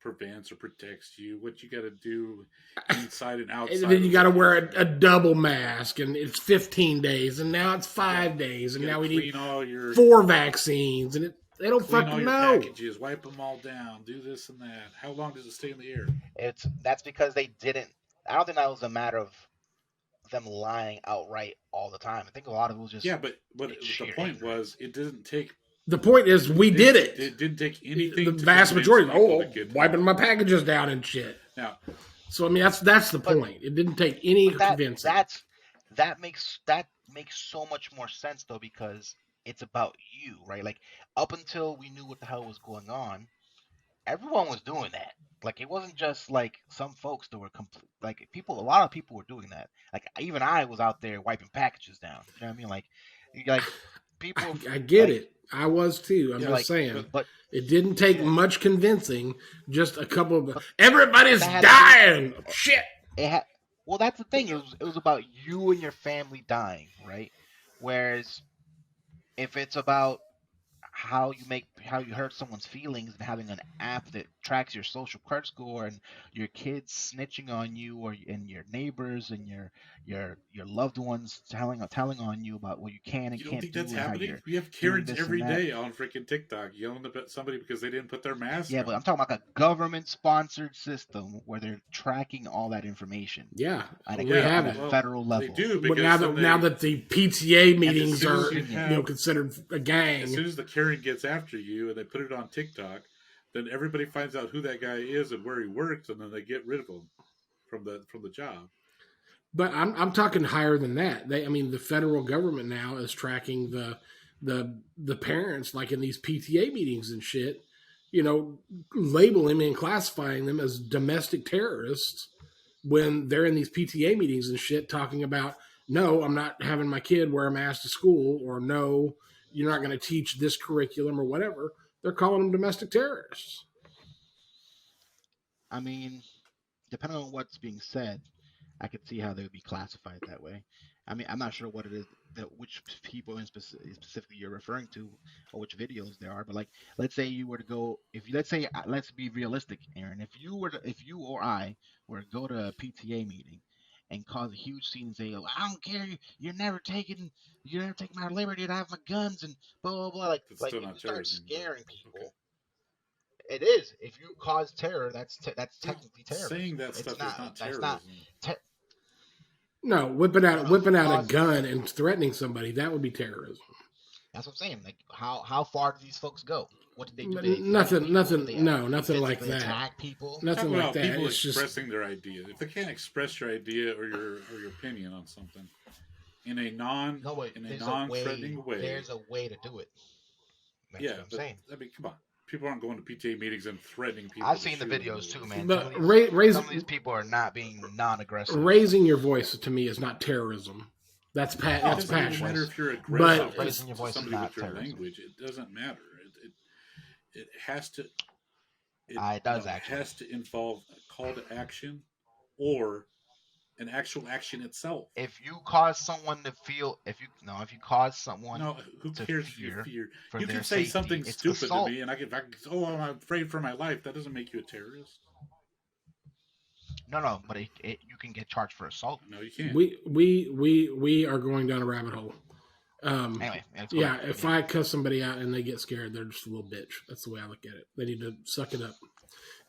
prevents or protects you. What you got to do inside and outside. And then you got to wear a double mask, and it's 15 days, and now it's 5 days, and You now gotta we need clean all your 4 vaccines, and they don't clean all fucking your know. packages, wipe them all down, do this and that. How long does it stay in the air? That's because they didn't. I don't think that was a matter of them lying outright all the time. I think a lot of it was just Yeah, but it's the sheer point ignorance. was it didn't take. The point is, we did it. It didn't take anything. The to vast convince majority, people to get wiping my packages down and shit. Now, So I mean, that's the But- point. It didn't take any convincing. that makes so much more sense though, because it's about you, right? Like up until we knew what the hell was going on, everyone was doing that. Like it wasn't just like some folks that were like people. A lot of people were doing that. Like even I was out there wiping packages down. You know what I mean? Like people. I get like, it. I was too. I'm Yeah, just like, saying. but It didn't take much convincing. Just a couple of everybody's that- dying. Shit. it had. Well, that's the thing. It was about you and your family dying, right? Whereas if it's about how you hurt someone's feelings and having an app that tracks your social credit score and your kids snitching on you and your neighbors and your loved ones telling on you about what you can and you don't can't think do that's and how happening? you're We have doing Karens this every and that. day on freaking TikTok yelling about somebody because they didn't put their mask Yeah, on. but I'm talking about like a government-sponsored system where they're tracking all that information Yeah, at a, we have at it. a federal They level. do But because now that the PTA meetings soon as are you have- considered a as gang. soon as the Karen gets after you and they put it on TikTok, then everybody finds out who that guy is and where he works, and then they get rid of him from the job. But I'm talking higher than that. The federal government now is tracking the parents, like in these PTA meetings and shit, labeling and classifying them as domestic terrorists when they're in these PTA meetings and shit, talking about, no, I'm not having my kid wear a mask to school, or no, you're not going to teach this curriculum or whatever. They're calling them domestic terrorists. I mean, depending on what's being said, I could see how they would be classified that way. I mean, I'm not sure what it is which people specifically you're referring to, or which videos there are. But like, let's say you were to go, let's be realistic, Aaron. If you or I were to go to a PTA meeting and cause a huge scene and say, "Oh, I don't care, you're never taking my liberty to have my guns," and blah blah blah, like It's if still you not start terrorism, but- scaring people. okay. It is. If you cause terror, that's technically terrorism. Saying that It's stuff is not that's terrorism. No, whipping out No, a cause- gun and threatening somebody, that would be terrorism. That's what I'm saying. Like, how far do these folks go? What did they do? Did they threaten Nothing, people? Did nothing, they no, nothing like physically that. attack people? Nothing Talk like about that. people It's just expressing their idea. If they can't express your idea or your opinion on something in a No, but there's a way. non-threatening way, There's a way to do it. That's yeah. what I'm But saying. I mean, come on, people aren't going to PTA meetings and threatening people. I've to seen the shoot them videos too, over man. but Some of these people are not being non-aggressive. raising your voice to me is not terrorism. That's It that's doesn't even passion. matter if you're But aggressive raising your to voice is somebody not with your terrorism. language. It doesn't matter. It has to. It does actually. It has to involve a call to action or an actual action itself. If you cause someone to feel, if you cause someone No, who to cares if you fear fear? for You their can say safety, something it's stupid assault. to me, and I can, I'm afraid for my life. That doesn't make you a terrorist. No, but you can get charged for assault. No, you can't. we are going down a rabbit hole. Anyway, yeah, if I cuss somebody out and they get scared, they're just a little bitch. That's the way I look at it. They need to suck it up.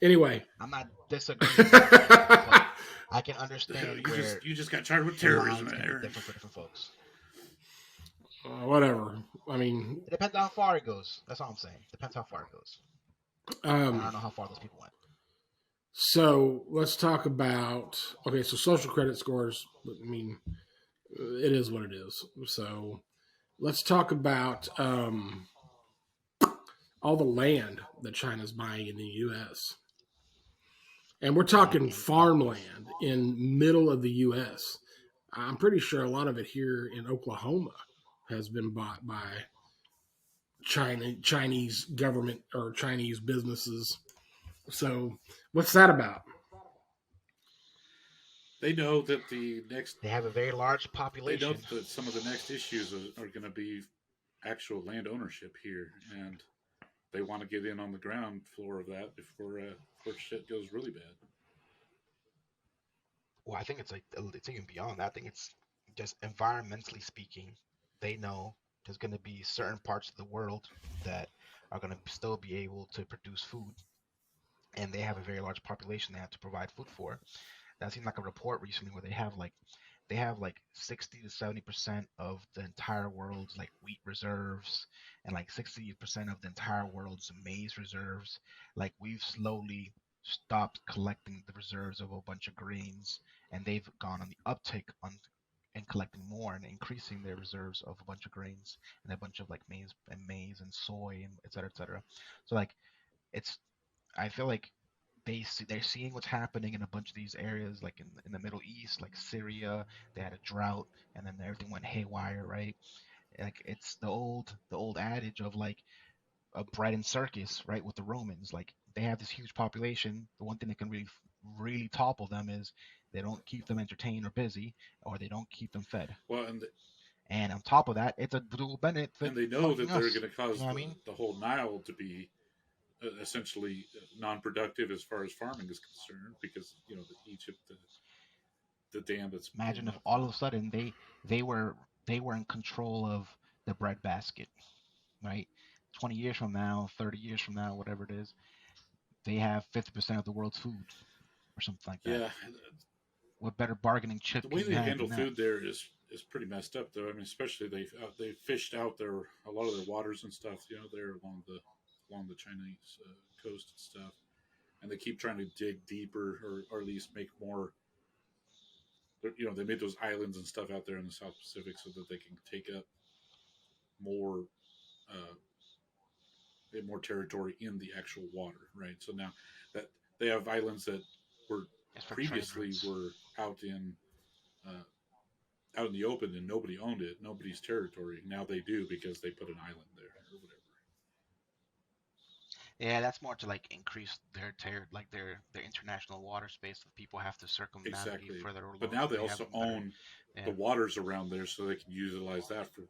Anyway, I'm not disagreeing. But I can understand you just got charged with the lines terrorism can be there. different for different folks. whatever. I mean, It depends on how far it goes. That's all I'm saying. Depends how far it goes. I don't know how far those people went. So let's talk about so social credit scores. I mean, it is what it is. So let's talk about all the land that China's buying in the U.S. And we're talking farmland in middle of the U.S. I'm pretty sure a lot of it here in Oklahoma has been bought by Chinese government or Chinese businesses. So what's that about? They know that they have a very large they population. know that some of the next issues are going to be actual land ownership here, and they want to get in on the ground floor of that before shit goes really bad. Well, I think it's even beyond that. I think it's just environmentally speaking, they know there's going to be certain parts of the world that are going to still be able to produce food, and they have a very large population they have to provide food for. That seemed like a report recently where they have like 60 to 70% of the entire world's like wheat reserves and like 60% of the entire world's maize reserves. Like we've slowly stopped collecting the reserves of a bunch of grains, and they've gone on the uptick on and collecting more and increasing their reserves of a bunch of grains and a bunch of like maize and soy and et cetera, et cetera. So like it's I feel like they're seeing what's happening in a bunch of these areas, like in the Middle East, like Syria. They had a drought, and then everything went haywire, right? Like it's the old adage of like a bread and circus, right? With the Romans, like they have this huge population. The one thing that can really topple them is they don't keep them entertained or busy, or they don't keep them fed. Well, And on top of that, it's a dual benefit. And they know that they're going to cause the whole Nile to be essentially non-productive as far as farming is concerned, because Egypt, the dam that's. Imagine if all of a sudden they were in control of the breadbasket, right? 20 years from now, 30 years from now, whatever it is, they have 50% of the world's food or something like that. Yeah. What better bargaining chip? The way they handle food there is pretty messed up, though. I mean, especially they fished out a lot of their waters and stuff. There along the Chinese coast and stuff, and they keep trying to dig deeper or at least make more. They made those islands and stuff out there in the South Pacific so that they can take up more territory in the actual water, right? So now that they have islands that were previously were out in the open and nobody owned it, nobody's territory. Now they do because they put an island there or whatever. Yeah, that's more to like increase their international water space that people have to circumnavigate further along. But now they also own the waters around there, so they can utilize that for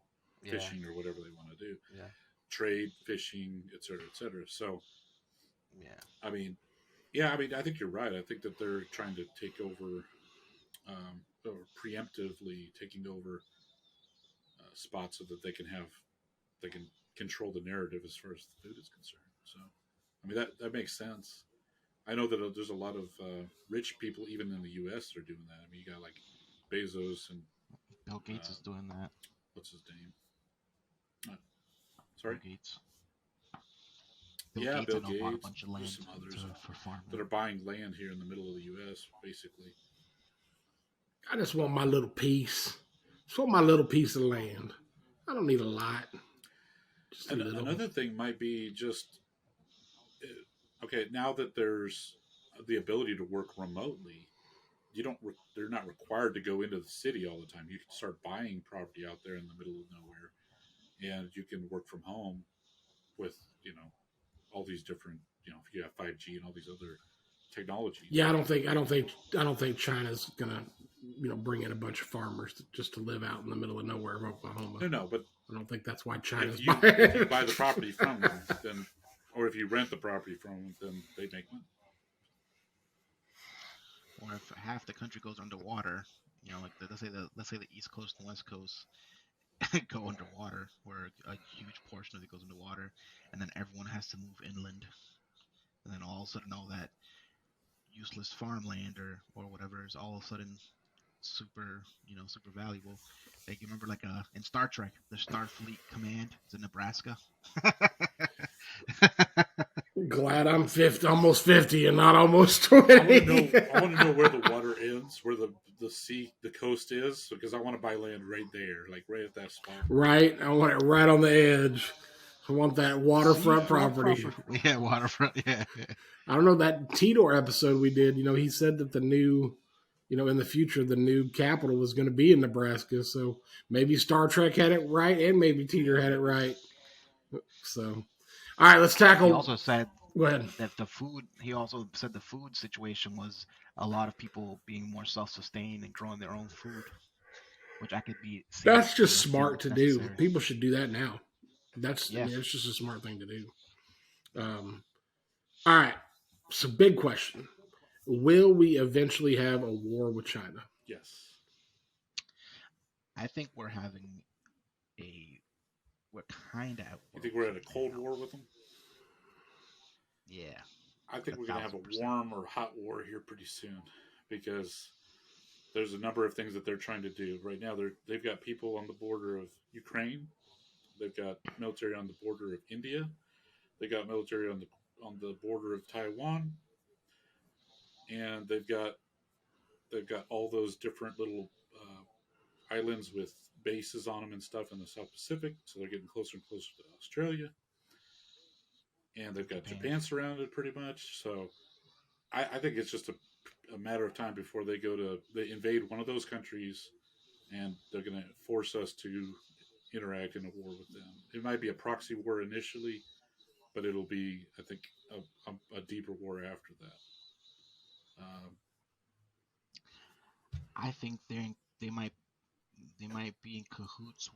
fishing or whatever they want to do. Yeah. Trade, fishing, et cetera, et cetera. So, yeah. I mean, I think you're right. I think that they're trying to take over, or preemptively taking over spots so that they can control the narrative as far as the food is concerned. So, I mean, that makes sense. I know that there's a lot of rich people, even in the U.S., that are doing that. I mean, you got like Bezos and Bill Gates is doing that. What's his name? Sorry. Bill Gates. Yeah, Gates, Bill I know, bought a Gates. bunch of There's land some others for farming. that are buying land here in the middle of the U.S. Basically. I just want my little piece. Just want my little piece of land. I don't need a lot. Just a And little. another thing might be just okay. Now that there's the ability to work remotely, they're not required to go into the city all the time. You can start buying property out there in the middle of nowhere, and you can work from home with all these different if you have 5G and all these other technologies. Yeah, I don't think China's gonna, bring in a bunch of farmers just to live out in the middle of nowhere of Oklahoma. No, but I don't think that's why China's if buying. you buy the property from them, then or if you rent the property from them, then they make money. Or if half the country goes underwater, like let's say the East Coast and West Coast go underwater, where a huge portion of it goes underwater, and then everyone has to move inland, and then all of a sudden all that useless farmland or whatever is all of a sudden super super valuable. Like you remember in Star Trek, the Starfleet Command is in Nebraska. Glad I'm almost 50, and not almost 20. I want to know where the water ends, where the coast is, because I want to buy land right there, like right at that spot. Right, I want it right on the edge. I want that waterfront property. Yeah, waterfront. Yeah. I don't know, that Tidor episode we did. He said that the new, in the future, the new capital was going to be in Nebraska. So maybe Star Trek had it right, and maybe Tidor had it right. So, all right, let's tackle. He also said Go ahead. that the food. He also said the food situation was a lot of people being more self-sustained and growing their own food, which I could be. That's just smart to do. People should do that now. It's just a smart thing to do. All right. So, big question: will we eventually have a war with China? Yes. I think we're kind of. You think we're at a cold war with them? Yeah. I think we're going to have a warm or hot war here pretty soon, because there's a number of things that they're trying to do right now. They've got people on the border of Ukraine. They've got military on the border of India. They got military on the border of Taiwan, and they've got all those different little islands with bases on them and stuff in the South Pacific. So they're getting closer and closer to Australia, and they've got Japan surrounded pretty much. So I think it's just a matter of time before they invade one of those countries, and they're going to force us to interact in a war with them. It might be a proxy war initially, but it'll be, I think, a deeper war after that. I think they might be in cahoots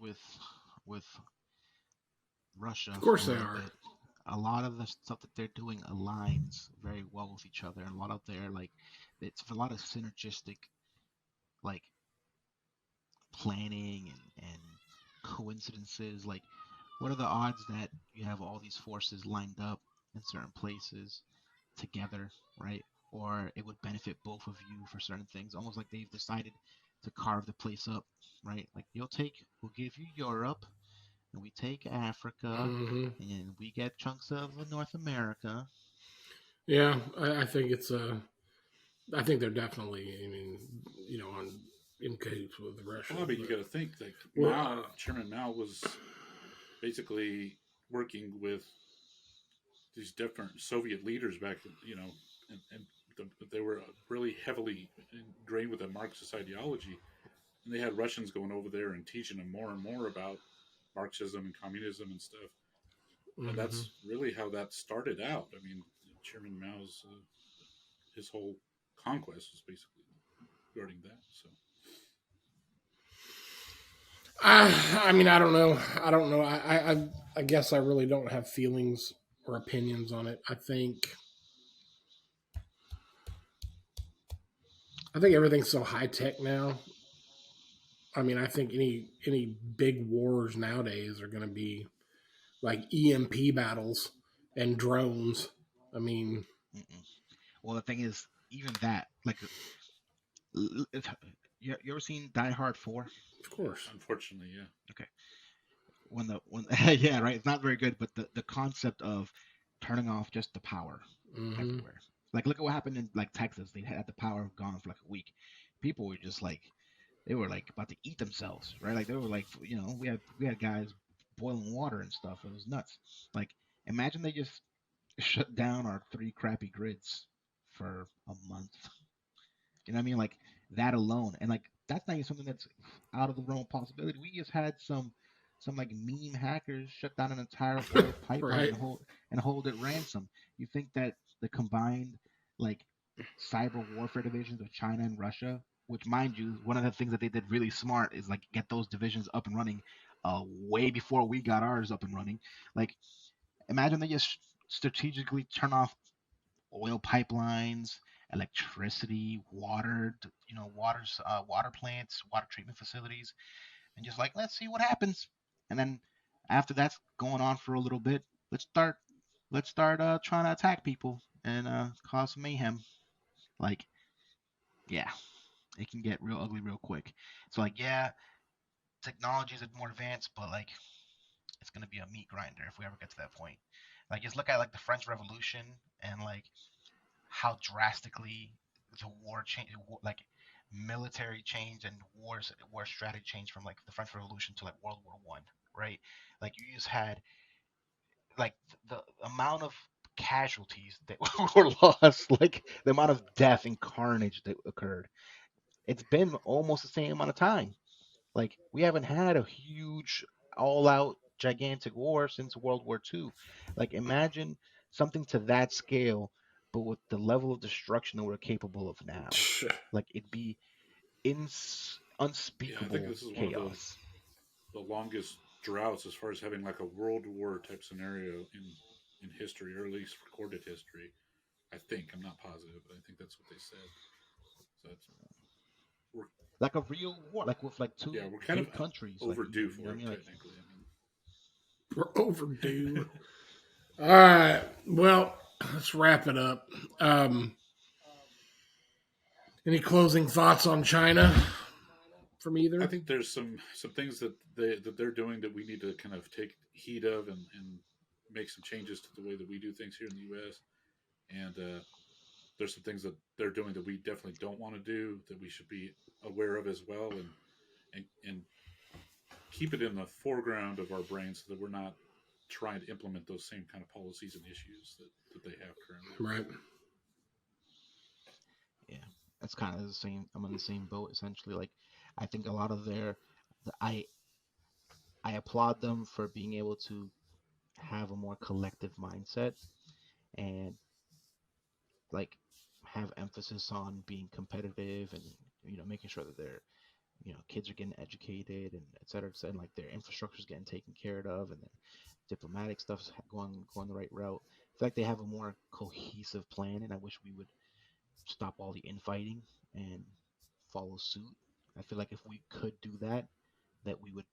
with Russia. Of course they are. A lot of the stuff that they're doing aligns very well with each other, and a lot of their it's a lot of synergistic planning and coincidences. Like, what are the odds that you have all these forces lined up in certain places together, right? Or it would benefit both of you for certain things, almost like they've decided to carve the place up, right? Like, we'll give you Europe, and we take Africa, and we get chunks of North America. Yeah, I think I think they're definitely, in cahoots with Russia. Well, you got to think that Chairman Mao was basically working with these different Soviet leaders back, and they were really heavily ingrained with a Marxist ideology, and they had Russians going over there and teaching them more and more about Marxism and communism and stuff. And that's really how that started out. I mean, Chairman Mao's his whole conquest was basically regarding that. So, I mean, I don't know. I guess I really don't have feelings or opinions on it. I think everything's so high tech now. I mean, I think any big wars nowadays are going to be like EMP battles and drones. I mean, well, the thing is, even that, you ever seen Die Hard 4? Of course. Unfortunately, yeah. Okay. when yeah, right. It's not very good, but the concept of turning off just the power Hmm. everywhere. Like look at what happened in like Texas. They had the power gone for like a week. People were just like they were like about to eat themselves, right? Like they were like, we had guys boiling water and stuff. It was nuts. Like imagine they just shut down our three crappy grids for a month. You know what I mean? Like that alone, and like that's not even something that's out of the realm of possibility. We just had some like meme hackers shut down an entire oil pipeline Right. and hold it ransom. You think that the combined like cyber warfare divisions of China and Russia, which mind you, one of the things that they did really smart is like get those divisions up and running way before we got ours up and running. Like imagine they just strategically turn off oil pipelines, electricity, water, water plants, water treatment facilities, and just like let's see what happens. And then after that's going on for a little bit, let's start trying to attack people and cause some mayhem. Like yeah, it can get real ugly real quick. So like yeah, technology is more advanced, but like it's gonna be a meat grinder if we ever get to that point. Like just look at like the French Revolution and like how drastically the war change, like military change and war strategy changed from like the French Revolution to like World War I, right? Like you just had like the amount of casualties that were lost, like the amount of death and carnage that occurred. It's been almost the same amount of time. Like we haven't had a huge, all-out, gigantic war since World War II. Like imagine something to that scale, but with the level of destruction that we're capable of now. Like it'd be Yeah, I think unspeakable this is one of chaos. the longest droughts as far as having like a world war type scenario in history, or at least recorded history. I think I'm not positive, but I think that's what they said. So we're Like a real war, like with like two yeah, we're kind of big countries, like overdue you know for what I it mean? Like technically. I mean, We're overdue. All right. Well, let's wrap it up. Um, any closing thoughts on China from I either? think there's some things that they're doing that we need to kind of take heed of and make some changes to the way that we do things here in the U.S. And there's some things that they're doing that we definitely don't want to do that we should be aware of as well, and keep it in the foreground of our brains so that we're not trying to implement those same kind of policies and issues that they have currently. Right. yeah, that's kind of the same. I'm in the same boat essentially. Like I think a lot of I applaud them for being able to have a more collective mindset and like have emphasis on being competitive and making sure that their kids are getting educated and et cetera, and like their infrastructure is getting taken care of and then diplomatic stuff's going the right route. I feel like they have a more cohesive plan, and I wish we would stop all the infighting and follow suit. I feel like if we could do that, that we would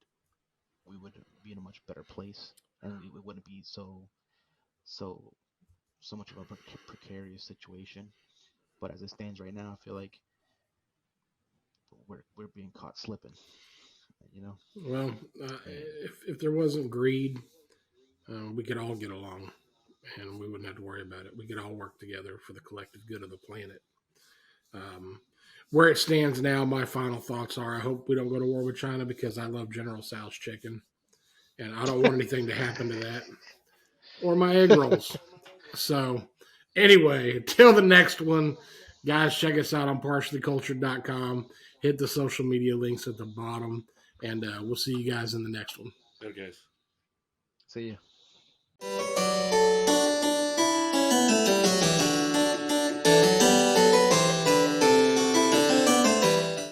be in a much better place, and we wouldn't be so so much of a precarious situation. But as it stands right now, I feel like we're being caught slipping. You know? Well, And if there wasn't greed, we could all get along, and we wouldn't have to worry about it. We could all work together for the collective good of the planet. Um, where it stands now, my final thoughts are: I hope we don't go to war with China because I love General Tso's chicken, and I don't want anything to happen to that or my egg rolls. So, anyway, till the next one, guys, check us out on partiallycultured.com. Hit the social media links at the bottom, and we'll see you guys in the next one. There, guys. see ya.